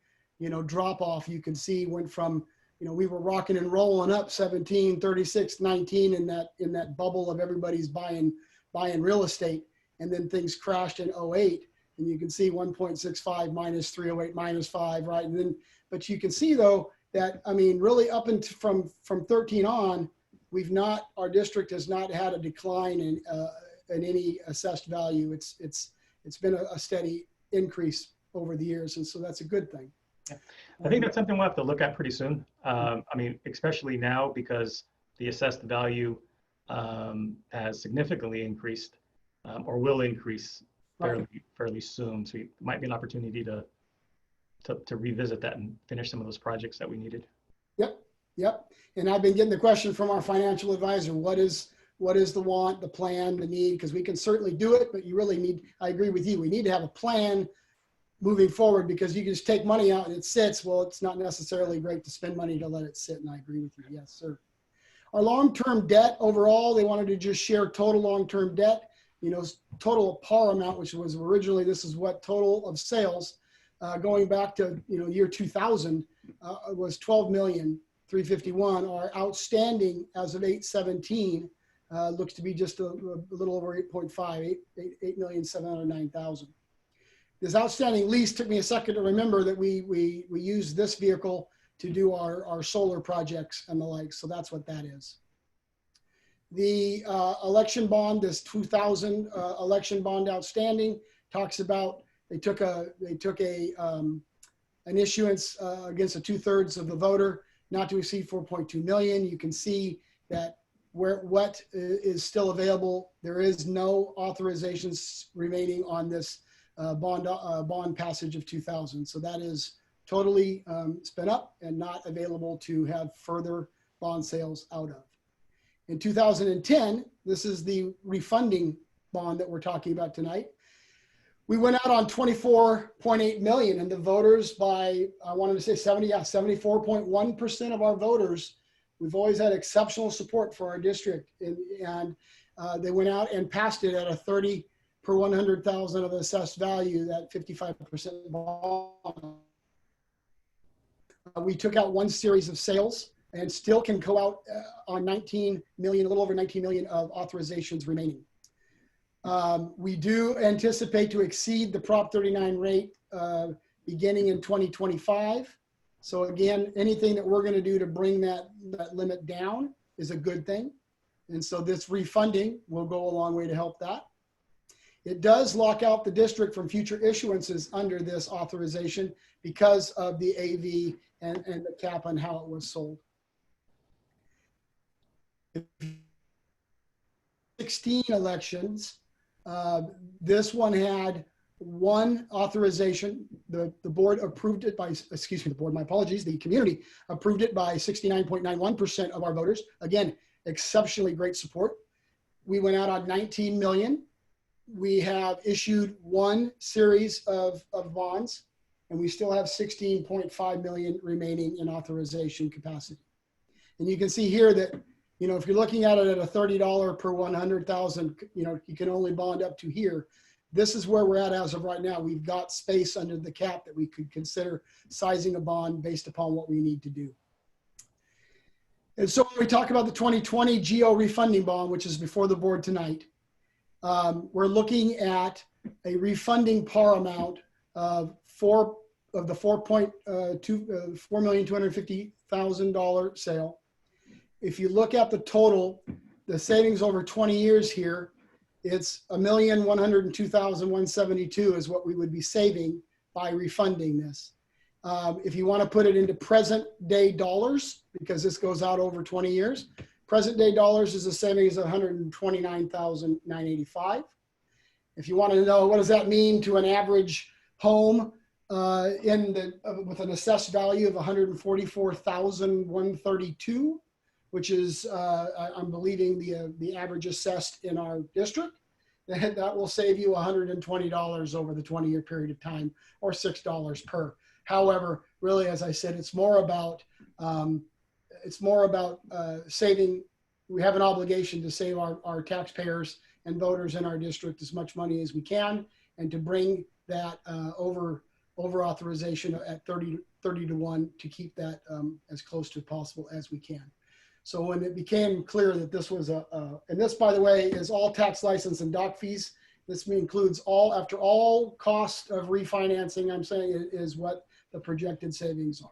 drop off, you can see went from we were rocking and rolling up 17, 36, 19 in that bubble of everybody's buying real estate, and then things crashed in 08, and you can see 1.65 minus 308 minus 5, right? And then, but you can see though that really up into from 13 on, our district has not had a decline in any assessed value. It's been a steady increase over the years, and so that's a good thing. Yeah. I think that's something we'll have to look at pretty soon. Especially now because the assessed value has significantly increased or will increase fairly soon. So it might be an opportunity to revisit that and finish some of those projects that we needed. Yep. And I've been getting the question from our financial advisor, what is the want, the plan, the need? Because we can certainly do it, but you really need, I agree with you, we need to have a plan moving forward, because you can just take money out and it sits. Well, it's not necessarily great to spend money to let it sit, and I agree with you. Yes, sir. Our long-term debt overall, they wanted to just share total long-term debt, total par amount, which was originally, this is what total of sales going back to year 2000 was 12,351,000. Our outstanding as of 8/17 looks to be just a little over 8.5, 8,709,000. This outstanding lease took me a second to remember that we use this vehicle to do our solar projects and the like. So that's what that is. The election bond, this 2000 election bond outstanding, talks about they took an issuance against 2/3 of the voter, not to exceed 4.2 million. You can see that what is still available. There is no authorizations remaining on this bond passage of 2000. So that is totally spent up and not available to have further bond sales out of. In 2010, this is the refunding bond that we're talking about tonight. We went out on 24.8 million, and the voters by, I wanted to say 74.1% of our voters, we've always had exceptional support for our district. And they went out and passed it at a 30 per 100,000 of assessed value, that 55% bond. We took out one series of sales and still can go out on 19 million, a little over 19 million of authorizations remaining. We do anticipate to exceed the Prop 39 rate beginning in 2025. So again, anything that we're going to do to bring that limit down is a good thing. And so this refunding will go a long way to help that. It does lock out the district from future issuances under this authorization because of the AV and the cap on how it was sold. 16 elections, this one had one authorization. The board approved it by, excuse me, the board, my apologies, the community approved it by 69.91% of our voters. Again, exceptionally great support. We went out on 19 million. We have issued one series of bonds, and we still have 16.5 million remaining in authorization capacity. And you can see here that, you know, if you're looking at it at a $30 per 100,000, you know, you can only bond up to here. This is where we're at as of right now. We've got space under the cap that we could consider sizing a bond based upon what we need to do. And so when we talk about the 2020 GO refunding bond, which is before the board tonight, we're looking at a refunding par amount of the $4,250,000 sale. If you look at the total, the savings over 20 years here, it's $1,102,172 is what we would be saving by refunding this. If you want to put it into present day dollars, because this goes out over 20 years, present day dollars is a savings of $129,985. If you want to know what does that mean to an average home with an assessed value of $144,132, which is, I'm believing the average assessed in our district, that will save you $120 over the 20-year period of time, or $6 per. However, really, as I said, it's more about saving. We have an obligation to save our taxpayers and voters in our district as much money as we can, and to bring that over authorization at 30 to 1 to keep that as close to possible as we can. So when it became clear that this was and this, by the way, is all tax license and doc fees. This includes all, after all cost of refinancing, I'm saying it is what the projected savings are.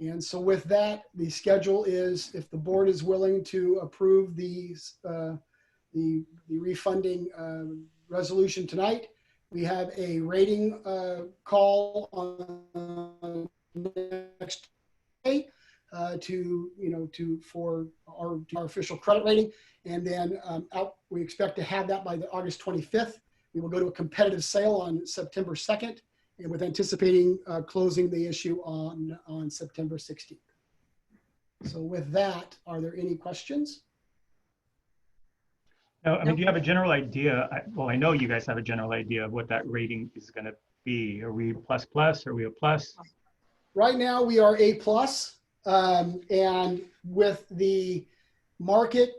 And so with that, the schedule is, if the board is willing to approve the refunding resolution tonight, we have a rating call on next day. For our official credit rating, and then we expect to have that by the August 25th. We will go to a competitive sale on September 2nd, and with anticipating closing the issue on September 16th. So with that, are there any questions? No, I mean, do you have a general idea? Well, I know you guys have a general idea of what that rating is going to be. Are we plus plus? Are we a plus? Right now, we are A+. And with the market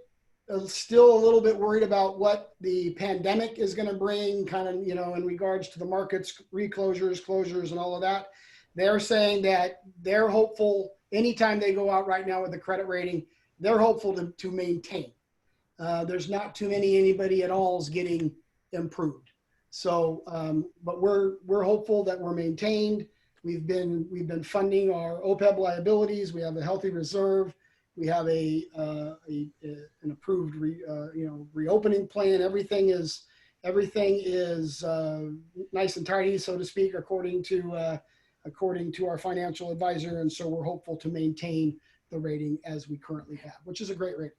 still a little bit worried about what the pandemic is going to bring, kind of, you know, in regards to the markets, reclosures, closures, and all of that, they're saying that they're hopeful anytime they go out right now with the credit rating, they're hopeful to maintain. There's not too anybody at all is getting improved. So, but we're hopeful that we're maintained. We've been funding our OPEB liabilities. We have a healthy reserve. We have an approved reopening plan. Everything is nice and tidy, so to speak, according to our financial advisor. And so we're hopeful to maintain the rating as we currently have, which is a great rating.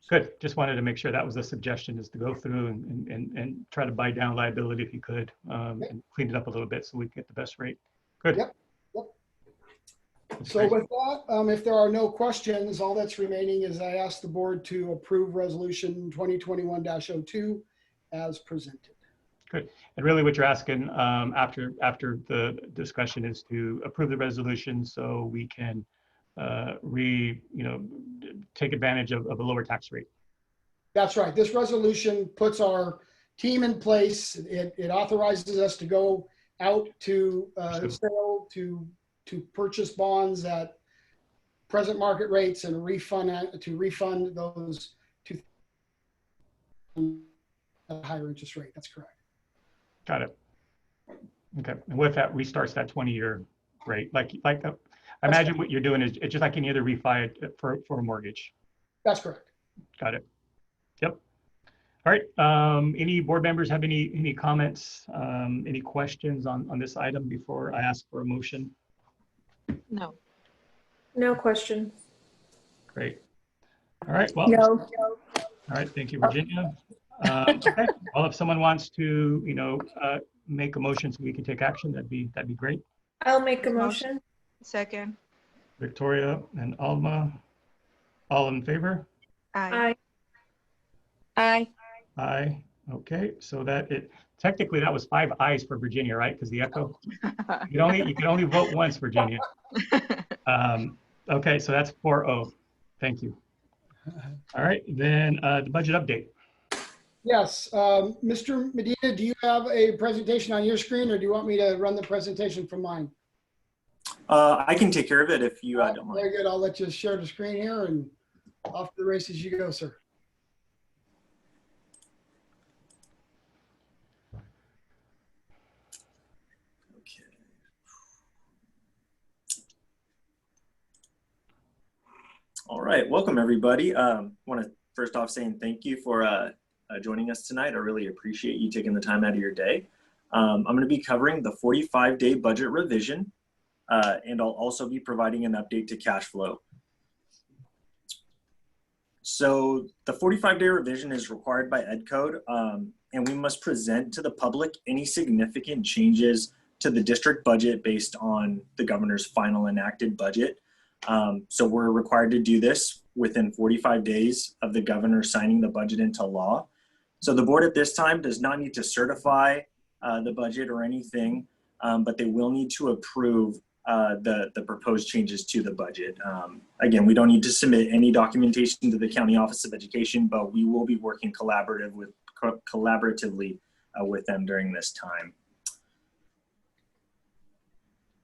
Good. Just wanted to make sure that was a suggestion, is to go through and try to buy down liability if you could, and clean it up a little bit so we get the best rate. Good. Yep. So with that, if there are no questions, all that's remaining is I ask the board to approve resolution 2021-02 as presented. Good. And really what you're asking after the discussion is to approve the resolution so we can take advantage of a lower tax rate. That's right. This resolution puts our team in place. It authorizes us to go out to sale to purchase bonds at present market rates and refund those to a higher interest rate. That's correct. Got it. Okay. And with that, restarts that 20-year rate. Like I imagine what you're doing is it's just like any other refi for a mortgage. That's correct. Got it. Yep. All right, any board members have any comments, any questions on this item before I ask for a motion? No. No question. Great. All right, well, No. all right, thank you, Virginia. Okay, well, if someone wants to, make a motion so we can take action, that'd be great. I'll make a motion. Second. Victoria and Alma, all in favor? Aye. Aye. Aye. Okay, so technically that was 5 ayes for Virginia, right? Because the echo. You can only vote once, Virginia. Okay, so that's 4-0. Thank you. All right, then the budget update. Yes, Mr. Medina, do you have a presentation on your screen, or do you want me to run the presentation from mine? I can take care of it if you don't mind. Very good. I'll let you share the screen here, and off to the races you go, sir. Okay. All right, welcome everybody. Want to first off saying thank you for joining us tonight. I really appreciate you taking the time out of your day. I'm going to be covering the 45-day budget revision, and I'll also be providing an update to cash flow. So the 45-day revision is required by Ed Code, and we must present to the public any significant changes to the district budget based on the governor's final enacted budget. So we're required to do this within 45 days of the governor signing the budget into law. So the board at this time does not need to certify the budget or anything, but they will need to approve the proposed changes to the budget. Again, we don't need to submit any documentation to the County Office of Education, but we will be working collaboratively with them during this time.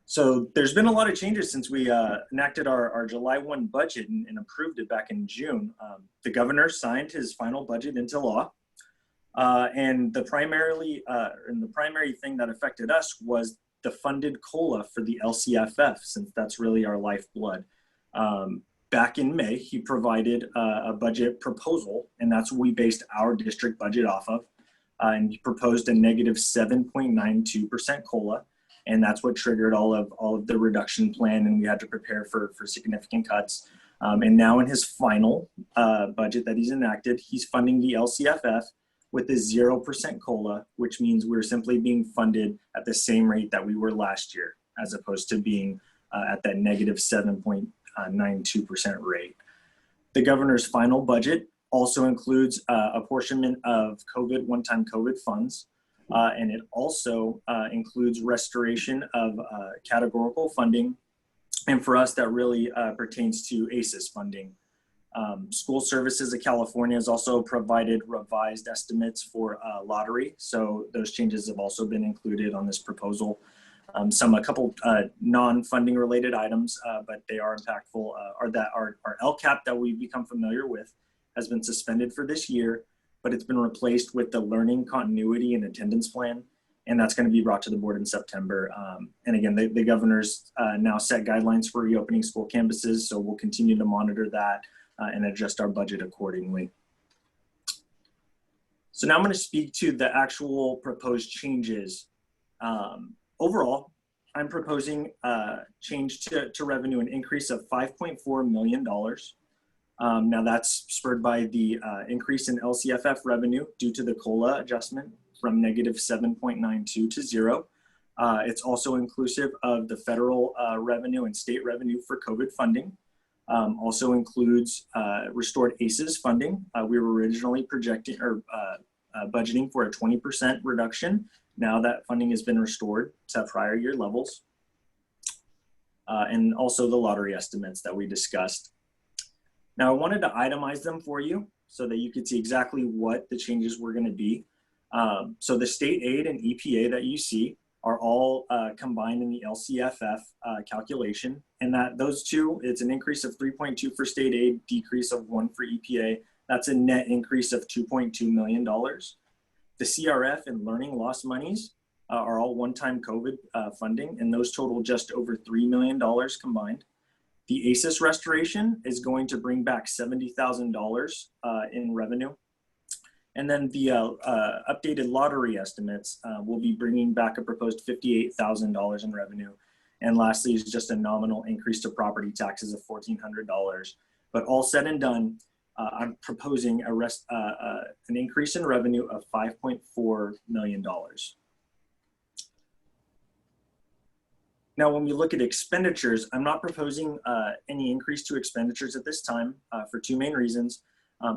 So there's been a lot of changes since we enacted our July 1 budget and approved it back in June. The governor signed his final budget into law. And the primary thing that affected us was the funded COLA for the LCFF, since that's really our lifeblood. Back in May, he provided a budget proposal, and that's what we based our district budget off of. And he proposed a negative 7.92% COLA, and that's what triggered all of the reduction plan, and we had to prepare for significant cuts. And now in his final budget that he's enacted, he's funding the LCFF with a 0% COLA, which means we're simply being funded at the same rate that we were last year, as opposed to being at that negative 7.92% rate. The governor's final budget also includes apportionment of one-time COVID funds, and it also includes restoration of categorical funding. And for us, that really pertains to ACES funding. School Services of California has also provided revised estimates for lottery. So those changes have also been included on this proposal. A couple non-funding related items, but they are impactful, are that our LCAP that we've become familiar with has been suspended for this year, but it's been replaced with the Learning Continuity and Attendance Plan. And that's going to be brought to the board in September. And again, the governor's now set guidelines for reopening school campuses. So we'll continue to monitor that and adjust our budget accordingly. So now I'm going to speak to the actual proposed changes. Overall, I'm proposing change to revenue, an increase of $5.4 million. Now that's spurred by the increase in LCFF revenue due to the COLA adjustment from negative 7.92 to 0. It's also inclusive of the federal revenue and state revenue for COVID funding. Also includes restored ACES funding. We were originally projecting or budgeting for a 20% reduction. Now that funding has been restored to prior year levels. And also the lottery estimates that we discussed. Now I wanted to itemize them for you so that you could see exactly what the changes were going to be. So the state aid and EPA that you see are all combined in the LCFF calculation. And that those two, it's an increase of 3.2 for state aid, decrease of 1 for EPA. That's a net increase of $2.2 million. The CRF and learning loss monies are all one-time COVID funding, and those total just over $3 million combined. The ACES restoration is going to bring back $70,000 in revenue. And then the updated lottery estimates will be bringing back a proposed $58,000 in revenue. And lastly is just a nominal increase to property taxes of $1,400. But all said and done, I'm proposing an increase in revenue of $5.4 million. Now, when we look at expenditures, I'm not proposing any increase to expenditures at this time for two main reasons.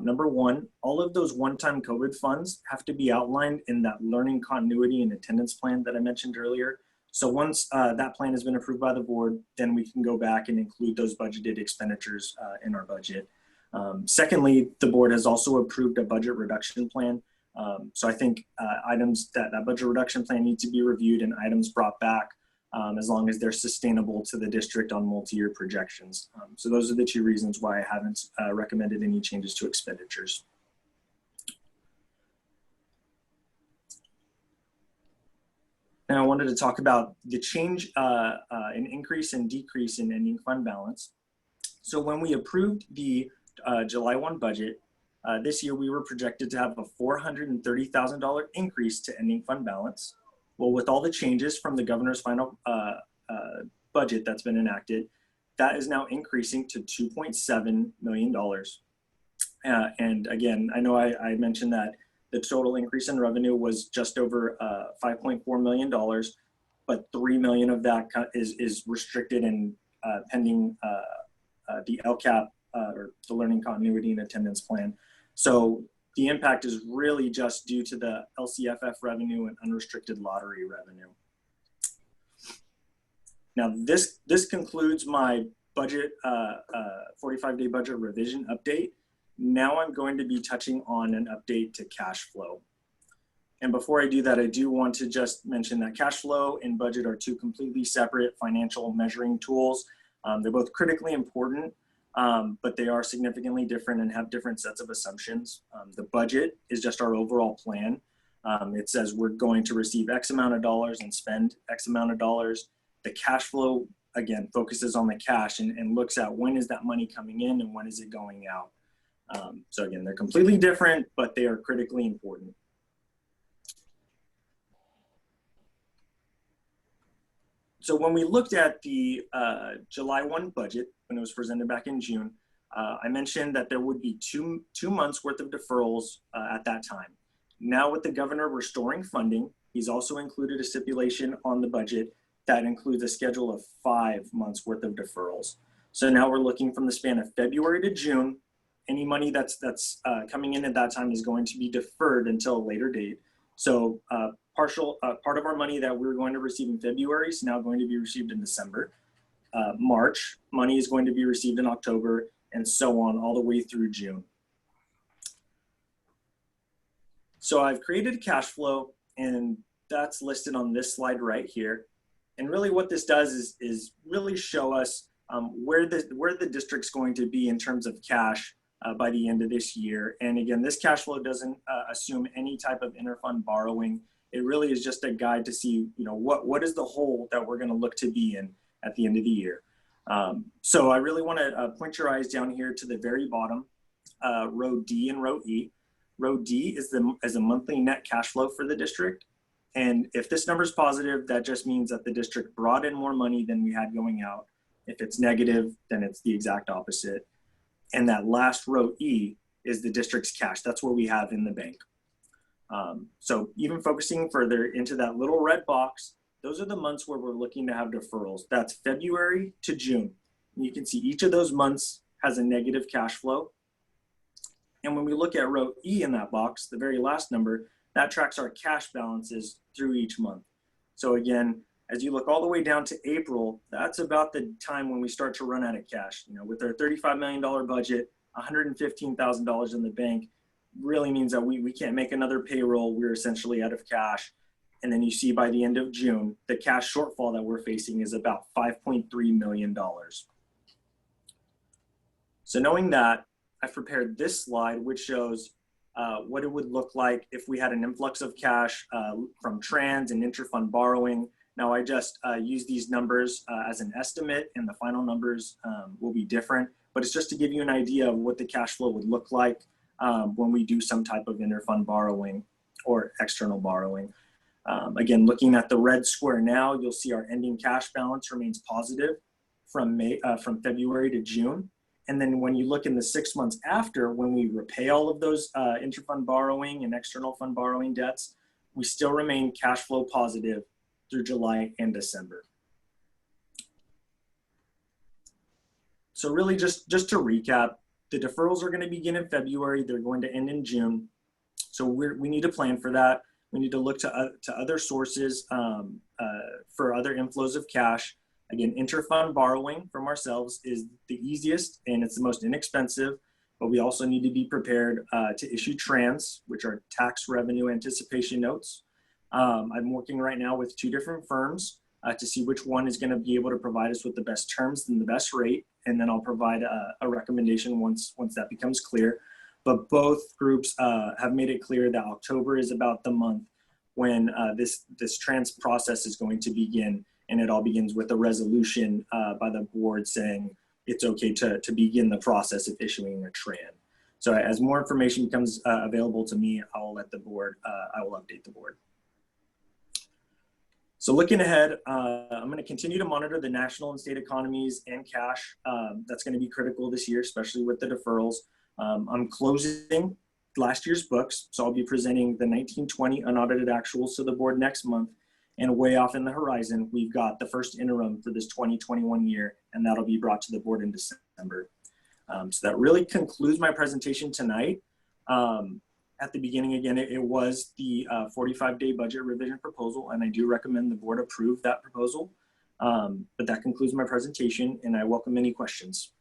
Number one, all of those one-time COVID funds have to be outlined in that learning continuity and attendance plan that I mentioned earlier. So once that plan has been approved by the board, then we can go back and include those budgeted expenditures in our budget. Secondly, the board has also approved a budget reduction plan. So I think items that budget reduction plan needs to be reviewed and items brought back as long as they're sustainable to the district on multi-year projections. So those are the two reasons why I haven't recommended any changes to expenditures. Now I wanted to talk about the change, an increase and decrease in ending fund balance. So when we approved the July 1 budget, this year we were projected to have a $430,000 increase to ending fund balance. Well, with all the changes from the governor's final budget that's been enacted, that is now increasing to $2.7 million. And again, I know I mentioned that the total increase in revenue was just over $5.4 million, but $3 million of that is restricted and pending the LCAP or the Learning Continuity and Attendance Plan. So the impact is really just due to the LCFF revenue and unrestricted lottery revenue. Now this concludes my budget, 45-day budget revision update. Now I'm going to be touching on an update to cash flow. And before I do that, I do want to just mention that cash flow and budget are two completely separate financial measuring tools. They're both critically important, but they are significantly different and have different sets of assumptions. The budget is just our overall plan. It says we're going to receive X amount of dollars and spend X amount of dollars. The cash flow, again, focuses on the cash and looks at when is that money coming in and when is it going out. So again, they're completely different, but they are critically important. So when we looked at the July 1 budget, when it was presented back in June, I mentioned that there would be two months worth of deferrals at that time. Now with the governor restoring funding, he's also included a stipulation on the budget that includes a schedule of 5 months worth of deferrals. So now we're looking from the span of February to June. Any money that's coming in at that time is going to be deferred until a later date. So part of our money that we're going to receive in February is now going to be received in December. March, money is going to be received in October, and so on all the way through June. So I've created a cash flow, and that's listed on this slide right here. And really what this does is really show us where the district's going to be in terms of cash by the end of this year. And again, this cash flow doesn't assume any type of interfund borrowing. It really is just a guide to see, what is the hole that we're going to look to be in at the end of the year. So I really want to point your eyes down here to the very bottom, row D and row E. Row D is a monthly net cash flow for the district. And if this number is positive, that just means that the district brought in more money than we had going out. If it's negative, then it's the exact opposite. And that last row E is the district's cash. That's what we have in the bank. So even focusing further into that little red box, those are the months where we're looking to have deferrals. That's February to June. And you can see each of those months has a negative cash flow. And when we look at row E in that box, the very last number, that tracks our cash balances through each month. So again, as you look all the way down to April, that's about the time when we start to run out of cash. With our $35 million budget, $115,000 in the bank really means that we can't make another payroll. We're essentially out of cash. And then you see by the end of June, the cash shortfall that we're facing is about $5.3 million. So knowing that, I've prepared this slide, which shows what it would look like if we had an influx of cash from trans and interfund borrowing. Now I just use these numbers as an estimate, and the final numbers will be different, but it's just to give you an idea of what the cash flow would look like when we do some type of interfund borrowing or external borrowing. Again, looking at the red square now, you'll see our ending cash balance remains positive from February to June. And then when you look in the 6 months after, when we repay all of those interfund borrowing and external fund borrowing debts, we still remain cash flow positive through July and December. So really just to recap, the deferrals are going to begin in February. They're going to end in June. So we need to plan for that. We need to look to other sources for other inflows of cash. Again, interfund borrowing from ourselves is the easiest and it's the most inexpensive, but we also need to be prepared to issue trans, which are tax revenue anticipation notes. I'm working right now with 2 different firms to see which one is going to be able to provide us with the best terms and the best rate. And then I'll provide a recommendation once that becomes clear. But both groups have made it clear that October is about the month when this trans process is going to begin. And it all begins with a resolution by the board saying it's okay to begin the process of issuing a tran. So as more information becomes available to me, I will let the board, I will update the board. So looking ahead, I'm going to continue to monitor the national and state economies and cash. That's going to be critical this year, especially with the deferrals. I'm closing last year's books, so I'll be presenting the 1920 unaudited actuals to the board next month. And way off in the horizon, we've got the first interim for this 2021 year, and that'll be brought to the board in December. So that really concludes my presentation tonight. At the beginning, again, it was the 45-day budget revision proposal, and I do recommend the board approve that proposal. But that concludes my presentation, and I welcome any questions.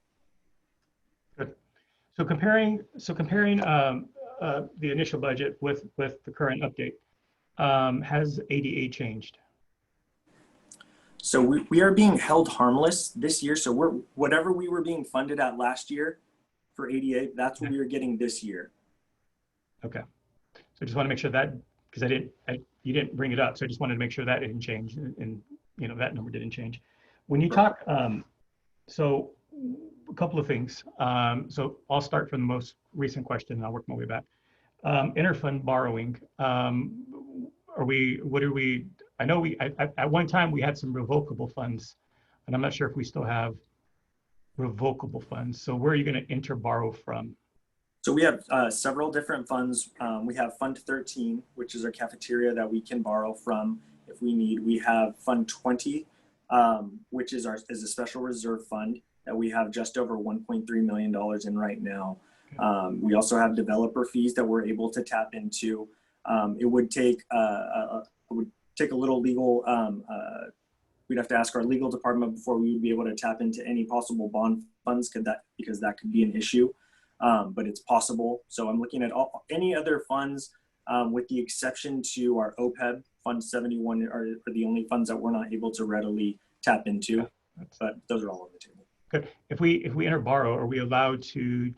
Good. So comparing the initial budget with the current update, has ADA changed? So we are being held harmless this year. So whatever we were being funded at last year for ADA, that's what we are getting this year. Okay. So I just want to make sure that, because you didn't bring it up. So I just wanted to make sure that didn't change and that number didn't change. When you talk, so a couple of things. So I'll start from the most recent question and I'll work my way back. Interfund borrowing, I know at one time we had some revocable funds, and I'm not sure if we still have revocable funds. So where are you going to inter-borrow from? So we have several different funds. We have Fund 13, which is our cafeteria that we can borrow from if we need. We have Fund 20, which is a special reserve fund that we have just over $1.3 million in right now. We also have developer fees that we're able to tap into. It would take a little legal, we'd have to ask our legal department before we would be able to tap into any possible bond funds because that could be an issue, but it's possible. So I'm looking at any other funds with the exception to our OPEB, Fund 71 are the only funds that we're not able to readily tap into, but those are all on the table. Good. If we enter borrow, are we allowed to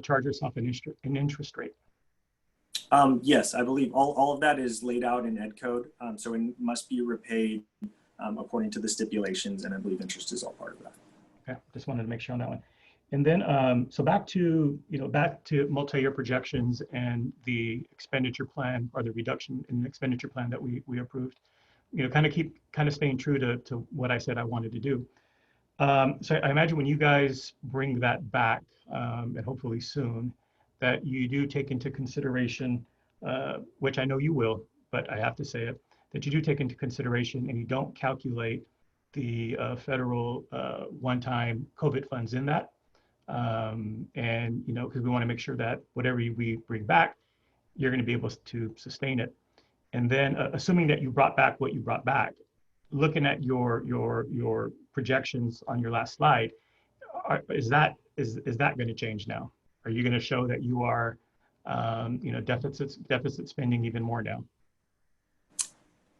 charge ourselves an interest rate? Yes, I believe all of that is laid out in Ed Code, so it must be repaid according to the stipulations, and I believe interest is all part of that. Okay, just wanted to make sure on that one. And then, so back to multi-year projections and the expenditure plan or the reduction in the expenditure plan that we approved. Kind of staying true to what I said I wanted to do. So I imagine when you guys bring that back, and hopefully soon, that you do take into consideration, which I know you will, but I have to say it, that you do take into consideration and you don't calculate the federal one-time COVID funds in that. And, because we want to make sure that whatever we bring back, you're going to be able to sustain it. And then assuming that you brought back what you brought back, looking at your projections on your last slide, is that going to change now? Are you going to show that you are, deficit spending even more now?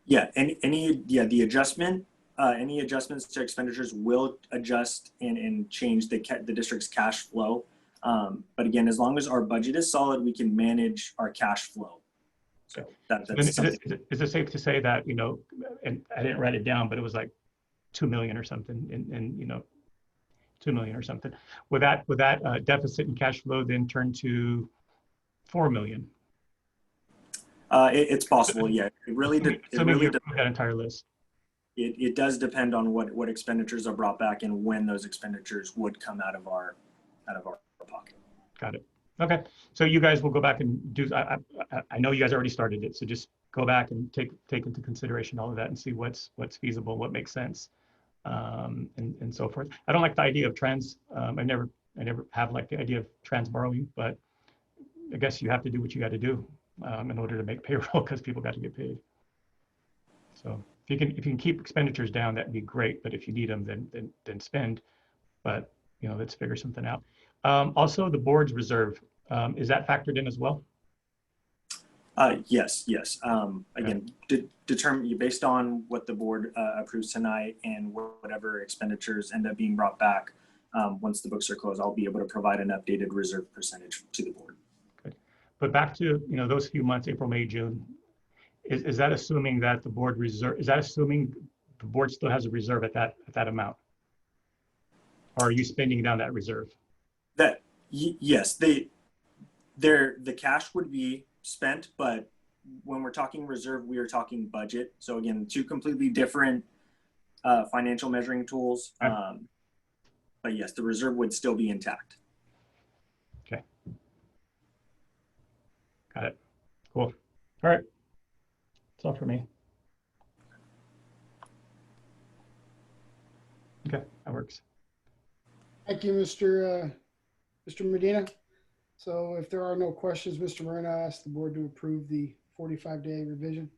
Yeah, the adjustment, any adjustments to expenditures will adjust and change the district's cash flow. But again, as long as our budget is solid, we can manage our cash flow. So is it safe to say that, and I didn't write it down, but it was like 2 million or something, and 2 million or something. Would that deficit in cash flow then turn to 4 million? It's possible, yeah. It really you approve that entire list. It does depend on what expenditures are brought back and when those expenditures would come out of our pocket. Got it. Okay, so you guys will go back and do. I know you guys already started it, so just go back and take into consideration all of that and see what's feasible, what makes sense, and so forth. I don't like the idea of trans. I never have liked the idea of trans borrowing, but I guess you have to do what you got to do in order to make payroll because people got to get paid. So if you can keep expenditures down, that'd be great. But if you need them, then spend. But let's figure something out. Also, the board's reserve, is that factored in as well? Yes. Again, determine based on what the board approves tonight and whatever expenditures end up being brought back. Once the books are closed, I'll be able to provide an updated reserve percentage to the board. Good. But back to those few months, April, May, June, is that assuming that the board reserve? Is that assuming the board still has a reserve at that amount? Or are you spending down that reserve? Yes, the cash would be spent, but when we're talking reserve, we are talking budget. So again, two completely different financial measuring tools. Okay. But yes, the reserve would still be intact. Okay. Got it. Cool. All right. That's all for me. Okay, that works. Thank you, Mr. Medina. So if there are no questions, Mr. Moreno, I ask the board to approve the 45-day revision.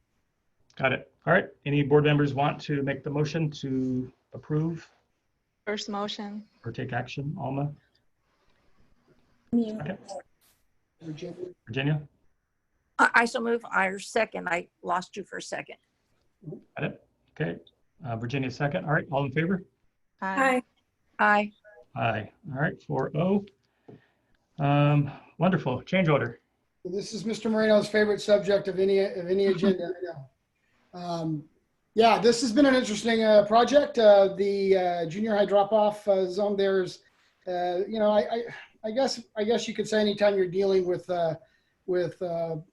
Got it. All right. Any board members want to make the motion to approve? First motion. Or take action? Alma? Yeah. Virginia. Virginia? I shall move. I second. I lost you for a second. Got it. Okay. Virginia second. All right. All in favor? Aye. Aye. Aye. All right. 4-0. Wonderful. Change order. This is Mr. Moreno's favorite subject of any agenda. I know. Yeah, this has been an interesting project. The junior high drop-off zone. There's, I guess you could say anytime you're dealing with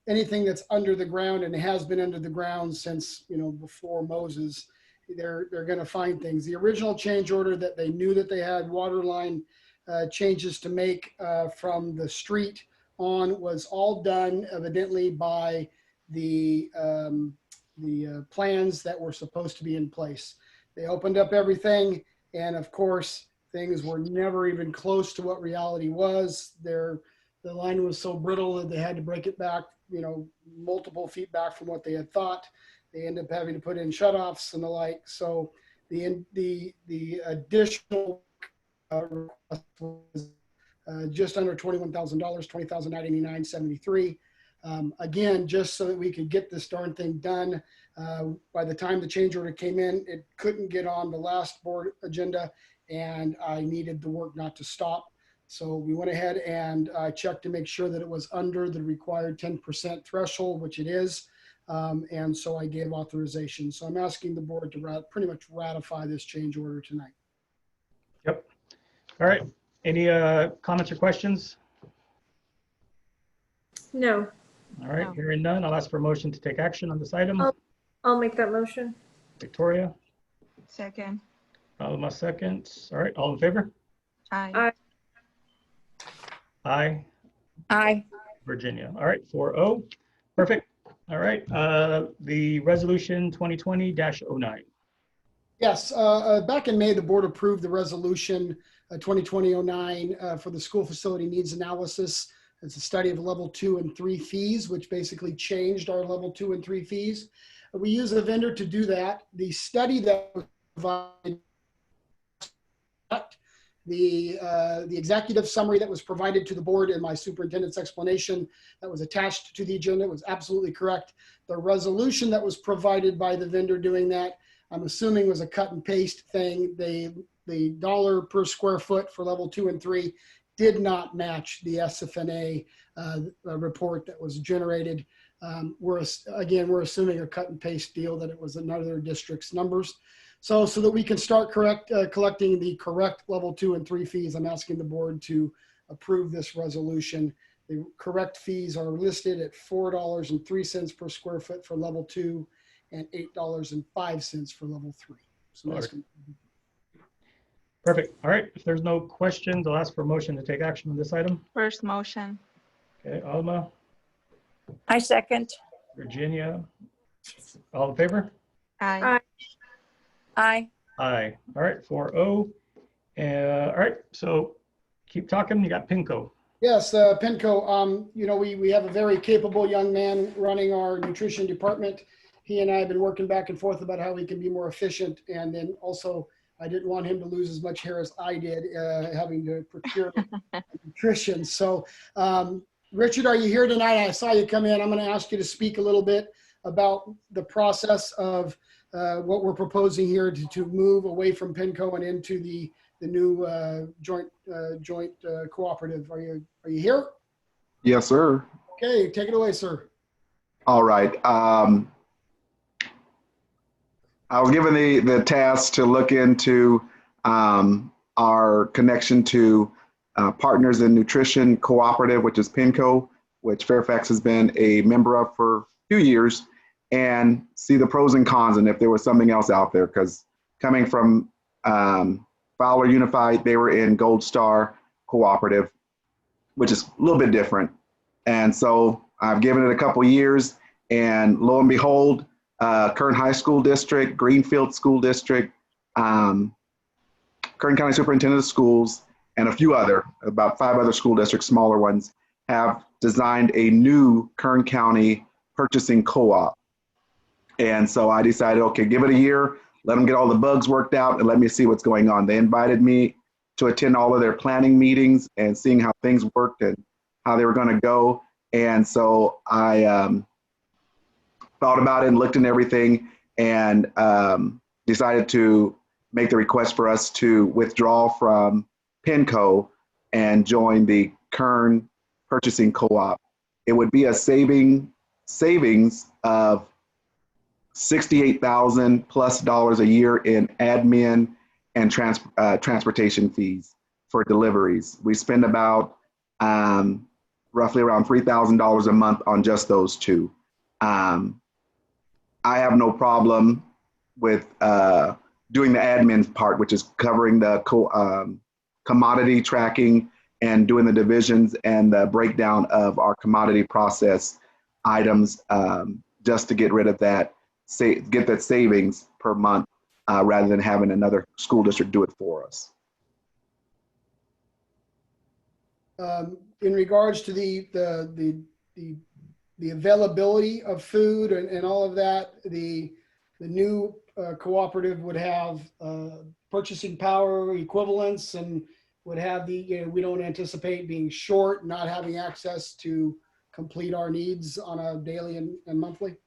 anything that's under the ground and has been under the ground since before Moses, they're going to find things. The original change order that they knew that they had water line changes to make from the street on was all done evidently by the plans that were supposed to be in place. They opened up everything, and of course, things were never even close to what reality was. The line was so brittle that they had to break it back, multiple feet back from what they had thought. They ended up having to put in shutoffs and the like. So the additional request was just under $21,000, $20,989.73. Again, just so that we could get this darn thing done. By the time the change order came in, it couldn't get on the last board agenda, and I needed the work not to stop. So we went ahead and checked to make sure that it was under the required 10% threshold, which it is. And so I gave authorization. So I'm asking the board to pretty much ratify this change order tonight. Yep. All right. Any comments or questions? No. All right. No. Hearing none, I'll ask for a motion to take action on this item. I'll make that motion. Victoria? Second. Alma seconds. All right. All in favor? Aye. Aye. Aye. Aye. Virginia. All right. 4-0. Perfect. All right. The resolution 2020-09. Yes, back in May, the board approved the resolution 2020-09 for the school facility needs analysis. It's a study of level 2 and 3 fees, which basically changed our level 2 and 3 fees. We use a vendor to do that. The study that was provided, the executive summary that was provided to the board in my superintendent's explanation that was attached to the agenda was absolutely correct. The resolution that was provided by the vendor doing that, I'm assuming was a cut and paste thing. The dollar per square foot for level 2 and 3 did not match the SFNA report that was generated. We're assuming a cut and paste deal that it was another district's numbers. So that we can start collecting the correct level 2 and 3 fees, I'm asking the board to approve this resolution. The correct fees are listed at $4.03 per square foot for level 2 and $8.05 for level 3. So that's Perfect. All right. If there's no questions, I'll ask for a motion to take action on this item. First motion. Okay, Alma, I second. Virginia, all in favor? Aye. Aye. Aye. All right, 4-0. All right, so keep talking. You got PINCO. Yes, PINCO, we have a very capable young man running our nutrition department. He and I have been working back and forth about how we can be more efficient. And then also, I didn't want him to lose as much hair as I did, having to procure nutrition. So, Richard, are you here tonight? I saw you come in. I'm going to ask you to speak a little bit about the process of what we're proposing here to move away from PINCO and into the new joint cooperative. Are you here? Yes, sir. Okay, take it away, sir. All right. I was given the task to look into our connection to Partners in Nutrition Cooperative, which is PINCO, which Fairfax has been a member of for a few years, and see the pros and cons and if there was something else out there. Because coming from Fowler Unified, they were in Gold Star Cooperative, which is a little bit different. And so I've given it a couple years, and lo and behold, Kern High School District, Greenfield School District, Kern County Superintendent of Schools, and a few about 5 other school districts, smaller ones, have designed a new Kern County purchasing co-op. And so I decided, okay, give it a year, let them get all the bugs worked out, and let me see what's going on. They invited me to attend all of their planning meetings and seeing how things worked and how they were going to go. And so I thought about it and looked at everything and decided to make the request for us to withdraw from PINCO and join the Kern Purchasing Co-op. It would be a savings of $68,000 plus a year in admin and transportation fees for deliveries. We spend about roughly around $3,000 a month on just those two. I have no problem with doing the admin part, which is covering the commodity tracking and doing the divisions and the breakdown of our commodity process items, just to get rid of that, get that savings per month, rather than having another school district do it for us. In regards to the availability of food and all of that, the new cooperative would have purchasing power equivalents and would have we don't anticipate being short, not having access to complete our needs on a daily and monthly?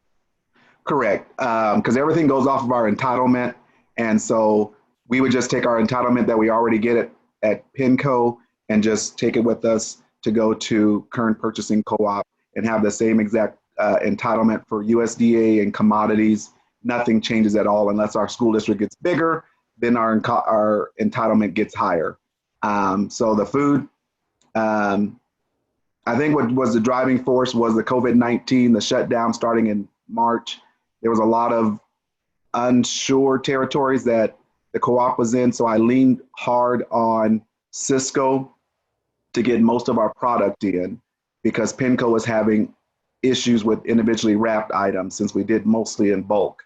Correct, because everything goes off of our entitlement. And so we would just take our entitlement that we already get at PINCO and just take it with us to go to Kern Purchasing Co-op and have the same exact entitlement for USDA and commodities. Nothing changes at all unless our school district gets bigger, then our entitlement gets higher. So the food, I think what was the driving force was the COVID-19, the shutdown starting in March. There was a lot of unsure territories that the co-op was in. So I leaned hard on Cisco to get most of our product in, because PINCO was having issues with individually wrapped items since we did mostly in bulk.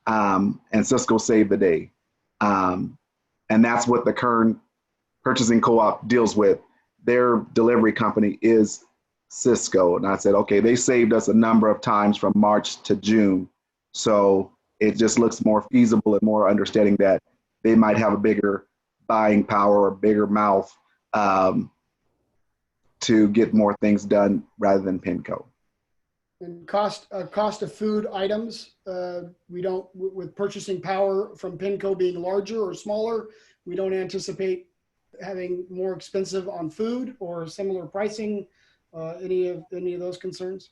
And Cisco saved the day. And that's what the Kern Purchasing Co-op deals with. Their delivery company is Cisco. And I said, okay, they saved us a number of times from March to June. So it just looks more feasible and more understanding that they might have a bigger buying power or bigger mouth to get more things done rather than PINCO. And cost of food items, we don't, with purchasing power from PINCO being larger or smaller, we don't anticipate having more expensive on food or similar pricing. Any of those concerns?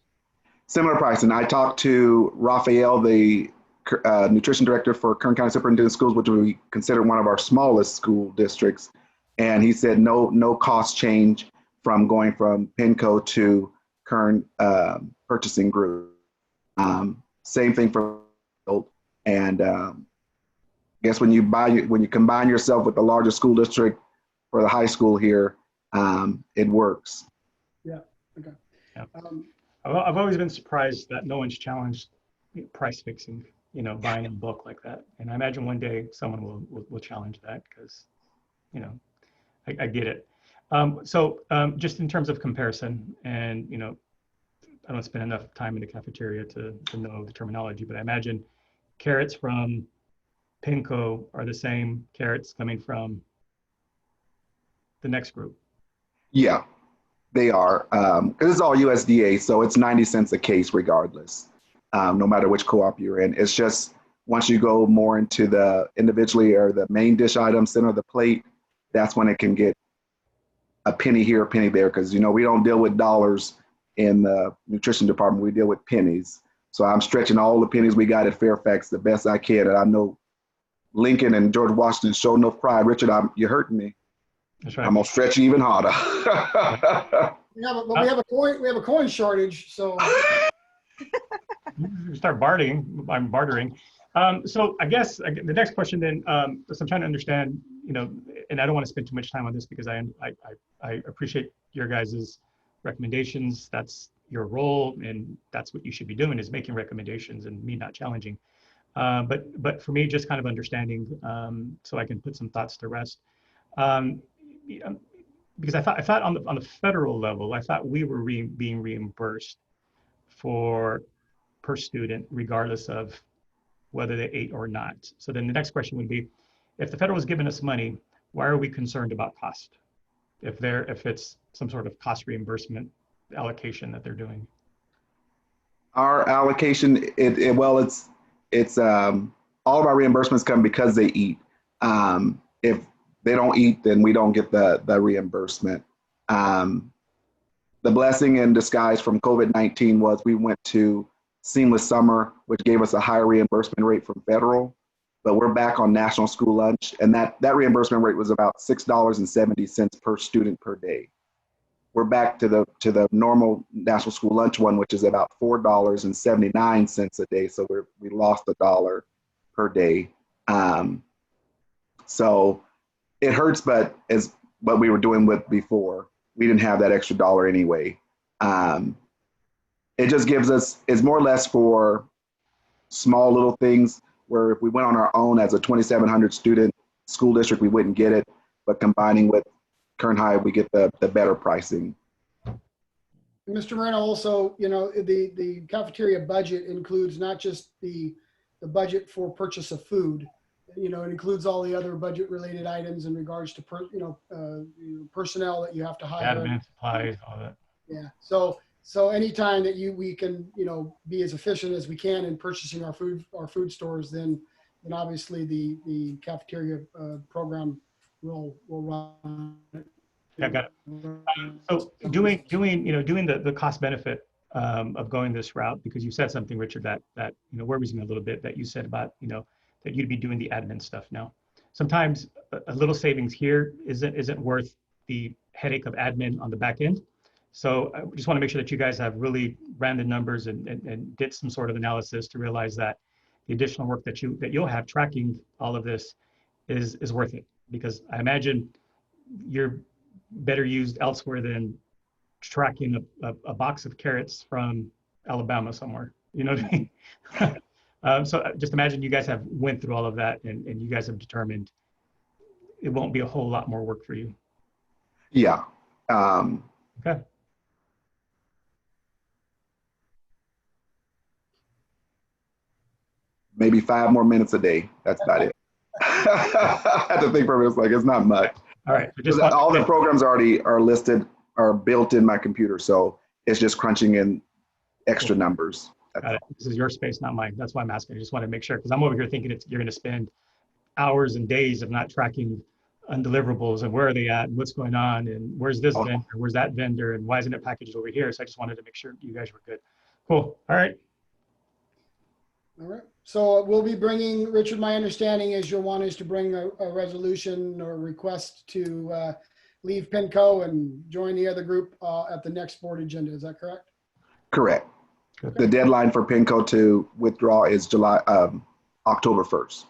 Similar pricing. I talked to Raphael, the nutrition director for Kern County Superintendent of Schools, which we consider one of our smallest school districts. And he said no cost change from going from PINCO to Kern Purchasing Group. Same thing for, and I guess when you combine yourself with the largest school district for the high school here, it works. Yeah. Okay. Yeah. I've always been surprised that no one's challenged price fixing, buying in bulk like that. And I imagine one day someone will challenge that because, I get it. So just in terms of comparison, and I don't spend enough time in the cafeteria to know the terminology, but I imagine carrots from PINCO are the same carrots coming from the next group. Yeah, they are. It's all USDA, so it's 90 cents a case regardless, no matter which co-op you're in. It's just once you go more into the individually or the main dish item, center of the plate, that's when it can get a penny here, a penny there, because we don't deal with dollars in the nutrition department. We deal with pennies. So I'm stretching all the pennies we got at Fairfax the best I can. And I know Lincoln and George Washington show enough pride. Richard, you're hurting me. That's right. I'm gonna stretch you even harder. Yeah, but we have a coin shortage, so Start bartering. I'm bartering. So I guess the next question then, so I'm trying to understand, and I don't want to spend too much time on this because I appreciate your guys's recommendations. That's your role, and that's what you should be doing, is making recommendations and me not challenging. But for me, just kind of understanding, so I can put some thoughts to rest. Because I thought on the federal level, I thought we were being reimbursed per student, regardless of whether they ate or not. So then the next question would be, if the federal is giving us money, why are we concerned about cost? If it's some sort of cost reimbursement allocation that they're doing. Our allocation, it's all of our reimbursements come because they eat. If they don't eat, then we don't get the reimbursement. The blessing in disguise from COVID-19 was we went to seamless summer, which gave us a higher reimbursement rate from federal, but we're back on national school lunch. And that reimbursement rate was about $6.70 per student per day. We're back to the normal national school lunch one, which is about $4.79 a day. So we lost $1 per day. So it hurts, but as what we were doing with before, we didn't have that extra dollar anyway. It just gives us, it's more or less for small little things where if we went on our own as a 2,700 student school district, we wouldn't get it, but combining with Kern High, we get the better pricing. Mr. Moreno, also, the cafeteria budget includes not just the budget for purchase of food. It includes all the other budget related items in regards to personnel that you have to hire. Admin, supplies, all that. Yeah. So anytime that we can be as efficient as we can in purchasing our food stores, then obviously the cafeteria program will run. Yeah, got it. So doing the cost benefit of going this route, because you said something, Richard, that worries me a little bit, that you said about that you'd be doing the admin stuff now. Sometimes a little savings here isn't worth the headache of admin on the back end. So I just want to make sure that you guys have really ran the numbers and did some sort of analysis to realize that the additional work that you'll have tracking all of this is worth it, because I imagine you're better used elsewhere than tracking a box of carrots from Alabama somewhere. You know what I mean? So just imagine you guys have went through all of that and you guys have determined it won't be a whole lot more work for you. Yeah. Okay. Maybe 5 more minutes a day. That's about it. I had to think for a minute. It's not much. All right. All the programs already are listed, are built in my computer. So it's just crunching in extra numbers. Got it. This is your space, not mine. That's why I'm asking. I just want to make sure, because I'm over here thinking you're going to spend hours and days of not tracking undeliverables and where are they at and what's going on and where's this vendor, where's that vendor, and why isn't it packaged over here? So I just wanted to make sure you guys were good. Cool. All right. All right. So we'll be bringing, Richard, my understanding is your one is to bring a resolution or request to leave PINCO and join the other group at the next board agenda. Is that correct? Correct. The deadline for PINCO to withdraw is October 1st.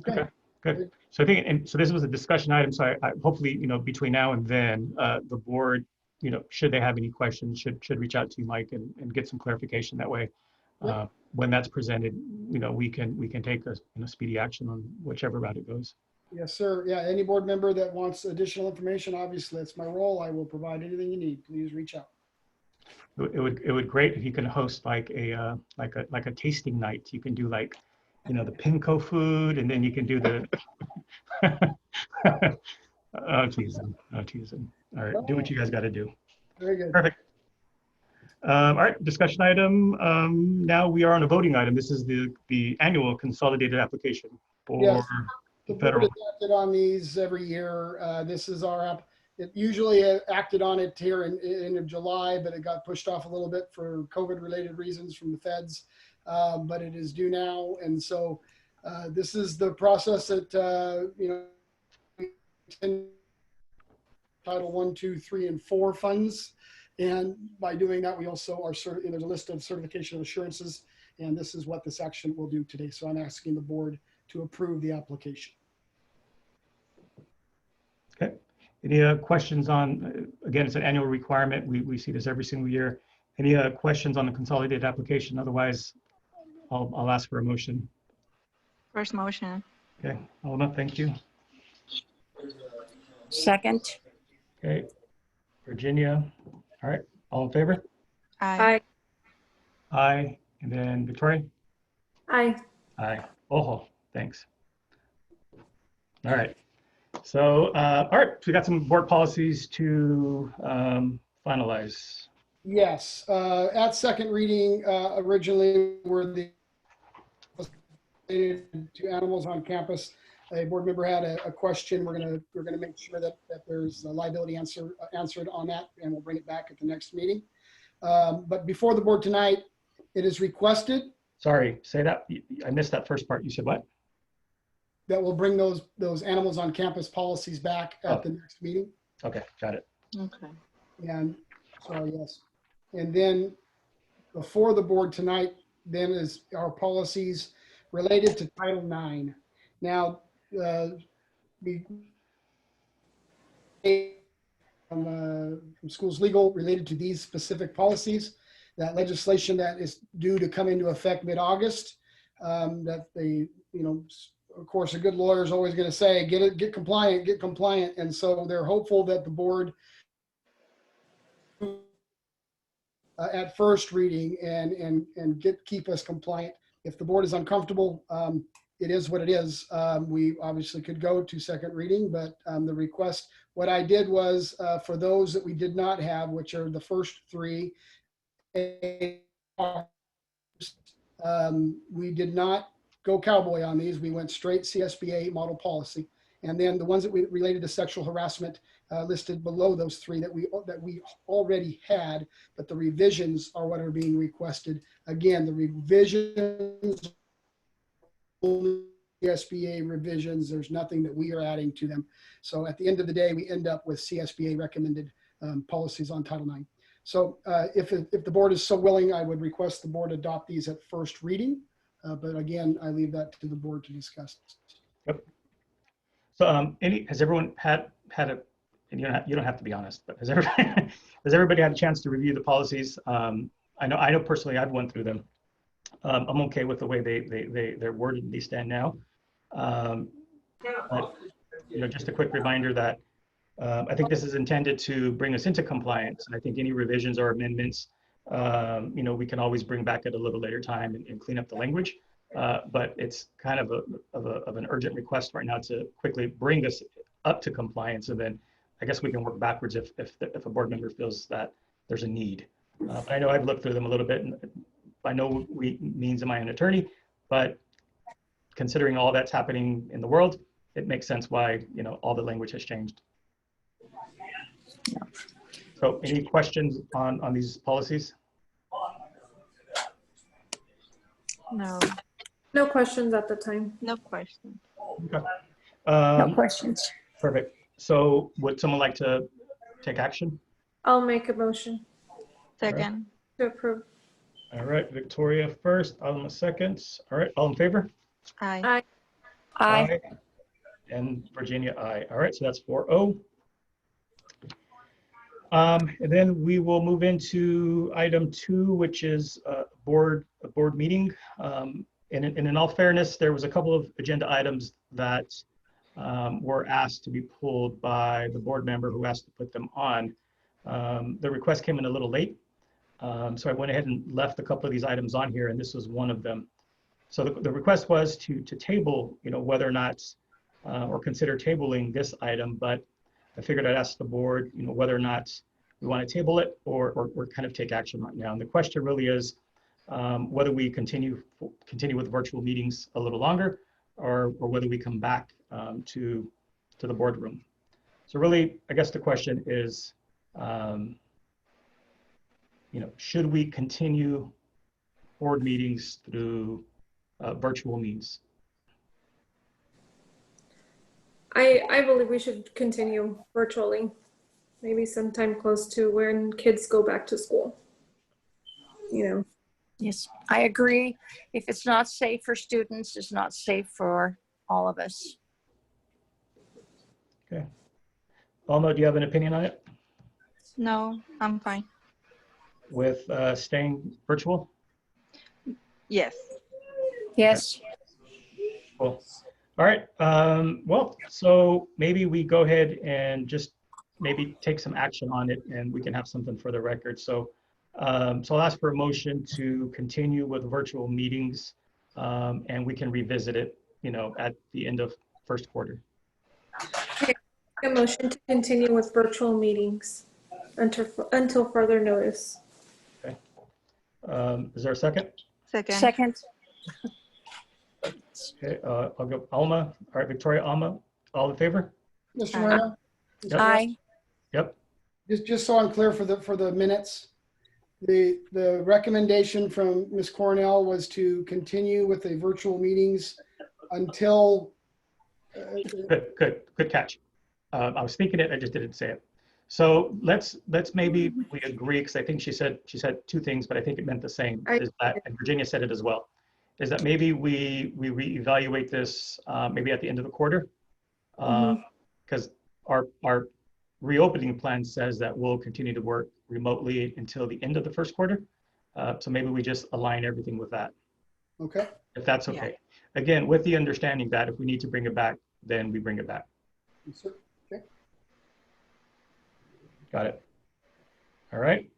Okay, good. So I think, and so this was a discussion item. So I hopefully, between now and then, the board, should they have any questions, should reach out to you, Mike, and get some clarification that way. When that's presented, we can take a speedy action on whichever route it goes. Yes, sir. Yeah, any board member that wants additional information, obviously that's my role. I will provide anything you need. Please reach out. It would great if you can host like a tasting night. You can do like, the PINCO food, and then you can do the. Oh, teasing. Oh, teasing. All right, do what you guys got to do. Very good. Perfect. All right, discussion item. Now we are on a voting item. This is the annual consolidated application for Yes. The board federal. has acted on these every year. This is our app. It usually acted on it here in end of July, but it got pushed off a little bit for COVID-related reasons from the feds. But it is due now, and so this is the process that Title 1, 2, 3, and 4 funds. And by doing that, we also are there's a list of certification of assurances, and this is what this action will do today. So I'm asking the board to approve the application. Okay. Any questions on, again, it's an annual requirement. We see this every single year. Any questions on the consolidated application? Otherwise, I'll ask for a motion. First motion. Okay, Alma, thank you. Second. Okay, Virginia. All right, all in favor? Aye. Aye. And then Victoria? Aye. Aye. Oh, thanks. All right. So, all right, so we got some board policies to finalize. Yes, at second reading, originally were the to animals on campus. A board member had a question. We're gonna make sure that there's a liability answered on that, and we'll bring it back at the next meeting. But before the board tonight, it is requested. Sorry, say that. I missed that first part. You said what? That we'll bring those animals on campus policies back at the next meeting. Okay, got it. Okay. And so yes, and then before the board tonight, then is our policies related to Title IX. Now, from schools legal related to these specific policies, that legislation that is due to come into effect mid-August, that they, of course, a good lawyer is always going to say, get compliant. And so they're hopeful that the board at first reading and keep us compliant. If the board is uncomfortable, it is what it is. We obviously could go to second reading, but the request, what I did was for those that we did not have, which are the first three, we did not go cowboy on these. We went straight CSBA model policy. And then the ones that we related to sexual harassment listed below those three that we already had, but the revisions are what are being requested. Again, the revisions, only CSBA revisions, there's nothing that we are adding to them. So at the end of the day, we end up with CSBA recommended policies on Title IX. So if the board is so willing, I would request the board adopt these at first reading. But again, I leave that to the board to discuss. Yep. So has everyone had a, and you don't have to be honest, but has everybody had a chance to review the policies? I know personally I've went through them. I'm okay with the way they're worded and they stand now. But, just a quick reminder that I think this is intended to bring us into compliance. And I think any revisions or amendments, we can always bring back at a little later time and clean up the language. But it's kind of an urgent request right now to quickly bring us up to compliance. And then I guess we can work backwards if a board member feels that there's a need. I know I've looked through them a little bit, and by no means am I an attorney, but considering all that's happening in the world, it makes sense why, all the language has changed. So any questions on these policies? No. No questions at the time. No question. Okay. No questions. Perfect. So would someone like to take action? I'll make a motion Second. to approve. All right, Victoria first, Alma second. All right, all in favor? Aye. Aye. Aye. And Virginia, aye. All right, so that's 4-0. And then we will move into item 2, which is a board meeting. And in all fairness, there was a couple of agenda items that were asked to be pulled by the board member who asked to put them on. The request came in a little late. So I went ahead and left a couple of these items on here, and this was one of them. So the request was to table, whether or not, or consider tabling this item, but I figured I'd ask the board, whether or not we want to table it or kind of take action right now. And the question really is whether we continue with virtual meetings a little longer, or whether we come back to the boardroom. So really, I guess the question is, should we continue board meetings through virtual means? I believe we should continue virtually, maybe sometime close to when kids go back to school. Yes, I agree. If it's not safe for students, it's not safe for all of us. Okay. Alma, do you have an opinion on it? No, I'm fine. With staying virtual? Yes. Yes. Cool. All right. Well, so maybe we go ahead and just maybe take some action on it, and we can have something for the record. So I'll ask for a motion to continue with virtual meetings, and we can revisit it, at the end of first quarter. A motion to continue with virtual meetings until further notice. Okay. Is there a second? Second. Second. Okay. I'll go Alma. All right, Victoria, Alma, all in favor? Mr. Moreno? Yep. Aye. Yep. Just so I'm clear for the minutes, the recommendation from Ms. Cornell was to continue with the virtual meetings until. Good catch. I was thinking it, I just didn't say it. So let's maybe we agree, because I think she said two things, but I think it meant the same. Is that, and Virginia said it as well, is that maybe we reevaluate this maybe at the end of the quarter, because our reopening plan says that we'll continue to work remotely until the end of the first quarter. So maybe we just align everything with that. Okay. If that's okay. Yeah. Again, with the understanding that if we need to bring it back, then we bring it back. Yes, sir. Okay. Got it. All right.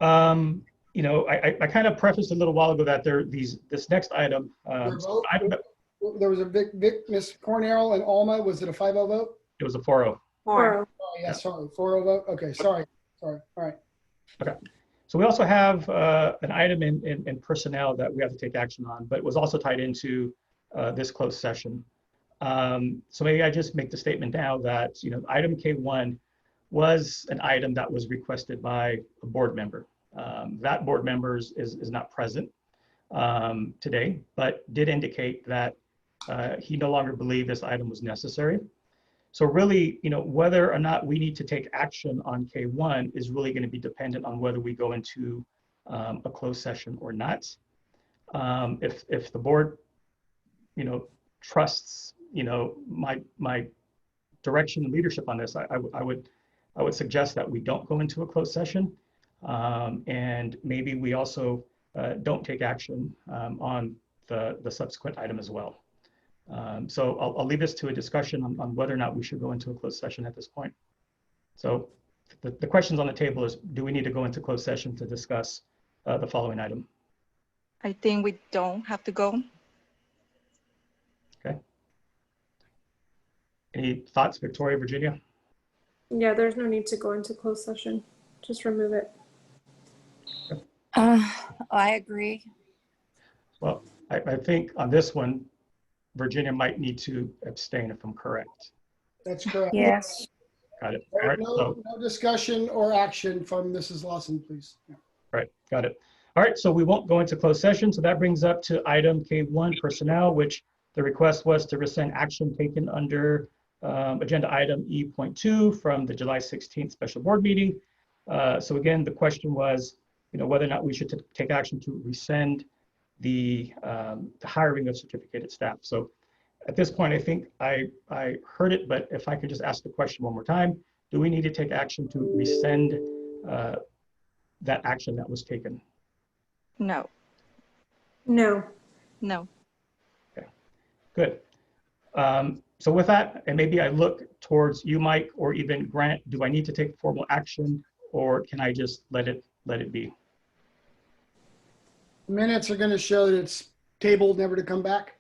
I kind of prefaced a little while ago that this next item. There was a Miss Cornell and Alma. Was it a 5-0 vote? It was a 4-0. 4. Oh, yeah, sorry. 4-0 vote. Okay, sorry. All right. Okay. So we also have an item in personnel that we have to take action on, but it was also tied into this closed session. So maybe I just make the statement now that item K1 was an item that was requested by a board member. That board member is not present today, but did indicate that he no longer believed this item was necessary. So really, whether or not we need to take action on K1 is really going to be dependent on whether we go into a closed session or not. If the board, trusts, my direction and leadership on this, I would suggest that we don't go into a closed session, and maybe we also don't take action on the subsequent item as well. So I'll leave this to a discussion on whether or not we should go into a closed session at this point. So the questions on the table is, do we need to go into closed session to discuss the following item? I think we don't have to go. Okay. Any thoughts, Victoria, Virginia? Yeah, there's no need to go into closed session. Just remove it. I agree. Well, I think on this one, Virginia might need to abstain if I'm correct. That's correct. Yes. Got it. All right. No discussion or action from Mrs. Lawson, please. Yeah. Right. Got it. All right, so we won't go into closed session. So that brings up to item K1, personnel, which the request was to rescind action taken under agenda item E.2 from the July 16th special board meeting. So again, the question was, whether or not we should take action to rescind the hiring of certificated staff. So at this point, I think I heard it, but if I could just ask the question one more time, do we need to take action to rescind that action that was taken? No. No. No. Okay, good. So with that, and maybe I look towards you, Mike, or even Grant, do I need to take formal action, or can I just let it be? Minutes are going to show that it's tabled, never to come back.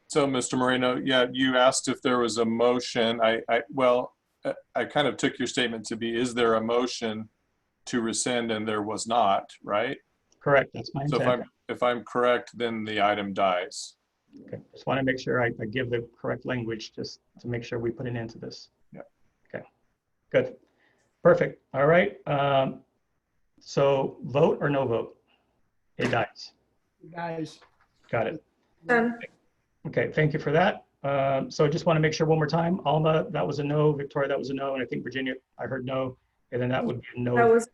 So, Mr. Moreno, yeah, you asked if there was a motion. I kind of took your statement to be, is there a motion to rescind? And there was not, right? Correct, that's my intent. So if I'm correct, then the item dies. Okay, just want to make sure I give the correct language just to make sure we put an end to this. Yeah. Okay, good, perfect. All right, so vote or no vote? It dies. Guys. Got it. Done. Okay, thank you for that. So I just want to make sure one more time. Alma, that was a no. Victoria, that was a no. And I think Virginia, I heard no. And then that would be a no. That was.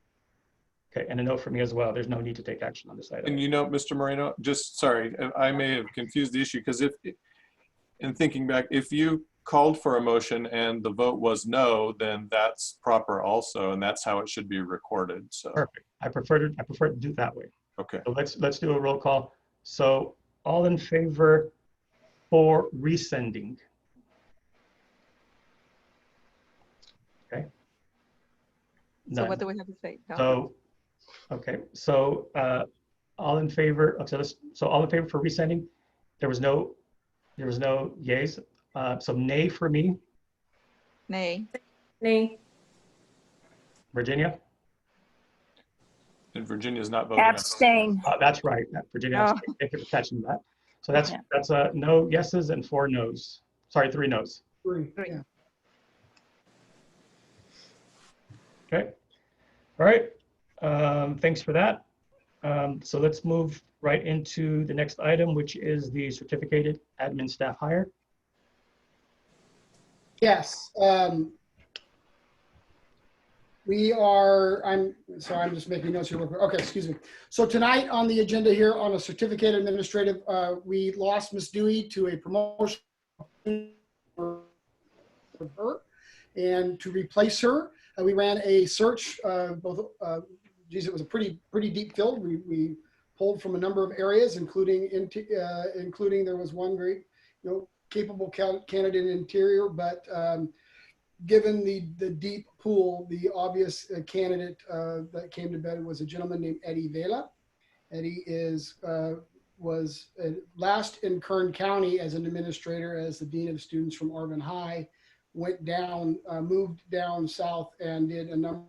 Okay, and a no for me as well. There's no need to take action on this item. And Mr. Moreno, just sorry, I may have confused the issue because in thinking back, if you called for a motion and the vote was no, then that's proper also, and that's how it should be recorded. So perfect. I prefer to do it that way. Okay. So let's do a roll call. So all in favor for resending? Okay. So what do we have to say? No. So, okay. So all in favor. So all in favor for resending? There was no yays. So nay for me. Nay. Nay. Virginia. And Virginia's not voting. Abstain. That's right. Virginia, abstain. Thank you for catching that. So that's no yeses and 4 noes. Sorry, 3 noes. 3. Yeah. Okay. All right. Thanks for that. So let's move right into the next item, which is the certificated admin staff hire. Yes. I'm just making notes here. Okay, excuse me. So tonight on the agenda here on a certificate administrative, we lost Ms. Dewey to a promotion for her, and to replace her, we ran a search. It was a pretty deep field. We pulled from a number of areas, including there was one very capable candidate in interior, but given the deep pool, the obvious candidate that came to bed was a gentleman named Eddie Vela. Eddie was last in Kern County as an administrator, as the dean of students from Arvin High, moved down south and did a number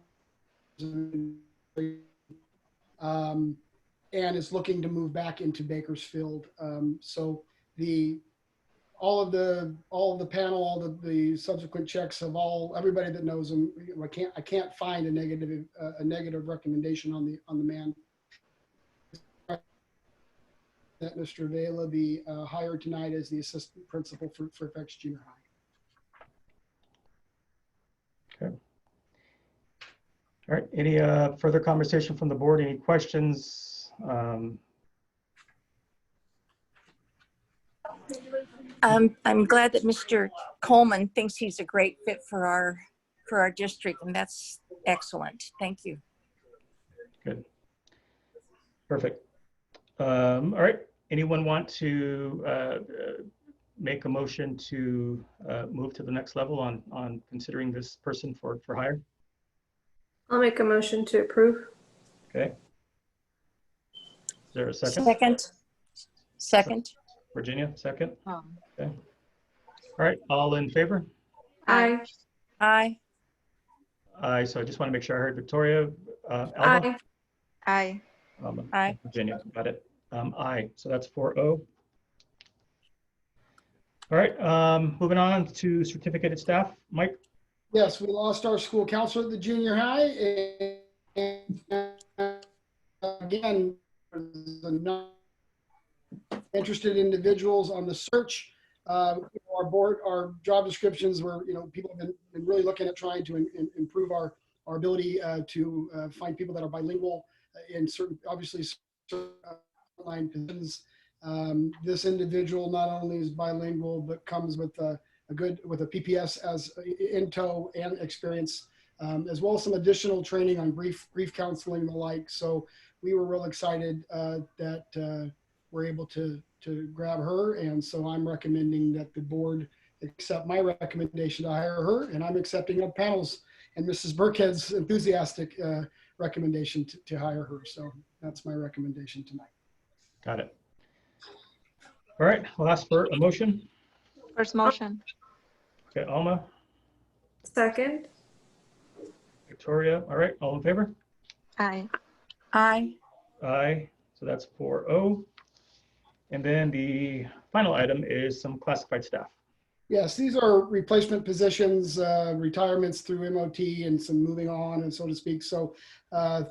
and is looking to move back into Bakersfield. So all of the panel, all the subsequent checks of everybody that knows him. I can't find a negative recommendation on the man. That Mr. Vela be hired tonight as the assistant principal for Fairfax Junior High. Okay. All right. Any further conversation from the board? Any questions? I'm glad that Mr. Coleman thinks he's a great fit for our district, and that's excellent. Thank you. Good. Perfect. All right. Anyone want to make a motion to move to the next level on considering this person for hire? I'll make a motion to approve. Okay. Is there a second? Second. Virginia, second. Okay. All right. All in favor? Aye. Aye. Aye. So I just want to make sure I heard Victoria. Elma? Aye. Aye. Aye. Virginia, got it. Aye. So that's 4-0. All right. Moving on to certificated staff. Mike? Yes, we lost our school counselor at the junior high, and again, there's enough interested individuals on the search. Our job descriptions were, people have been really looking at trying to improve our ability to find people that are bilingual in certain, obviously, certain line positions. This individual not only is bilingual, but comes with a PPS as in tow and experience, as well as some additional training on grief counseling and the like. So we were real excited that we're able to grab her. And so I'm recommending that the board accept my recommendation to hire her, and I'm accepting our panel's and Mrs. Burkhead's enthusiastic recommendation to hire her. So that's my recommendation tonight. Got it. All right, I'll ask for a motion. First motion. Okay, Alma, Second. Victoria. All right, all in favor? Aye. Aye. Aye. So that's 4-0. And then the final item is some classified staff. Yes, these are replacement positions, retirements through MOT and some moving on, and so to speak. So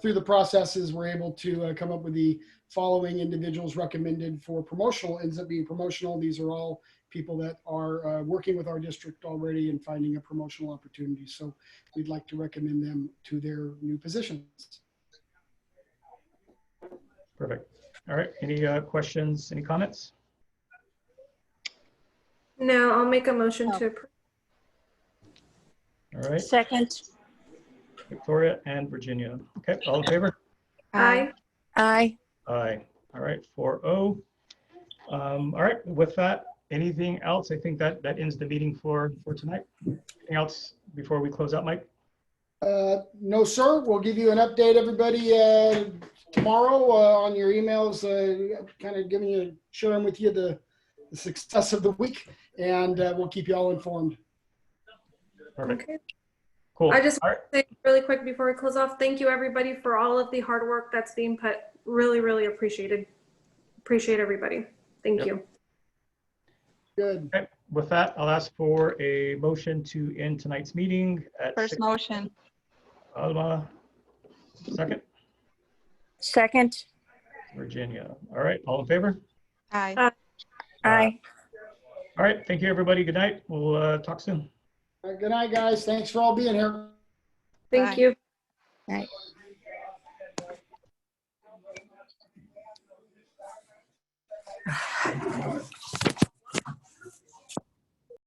through the processes, we're able to come up with the following individuals recommended for promotional. Ends up being promotional. These are all people that are working with our district already and finding a promotional opportunity. So we'd like to recommend them to their new positions. Perfect. All right, any questions, any comments? No, I'll make a motion to approve. All right, Second. Victoria and Virginia. Okay, all in favor? Aye. Aye. Aye. All right, 4-0. All right, with that, anything else? I think that ends the meeting for tonight. Anything else before we close out, Mike? No, sir. We'll give you an update, everybody, tomorrow on your emails, kind of sharing with you the success of the week, and we'll keep you all informed. Perfect. Okay. Cool. I just All want to say really quick before we close off, thank you everybody for all of the hard work that's being put. Really, really appreciated. Appreciate everybody. Thank you. Good. Okay. With that, I'll ask for a motion to end tonight's meeting at First motion. Alma, second. Second. Virginia. All right, all in favor? Aye. Aye. All right, thank you, everybody. Good night. We'll talk soon. Good night, guys. Thanks for all being here. Thank Bye. you. Aye.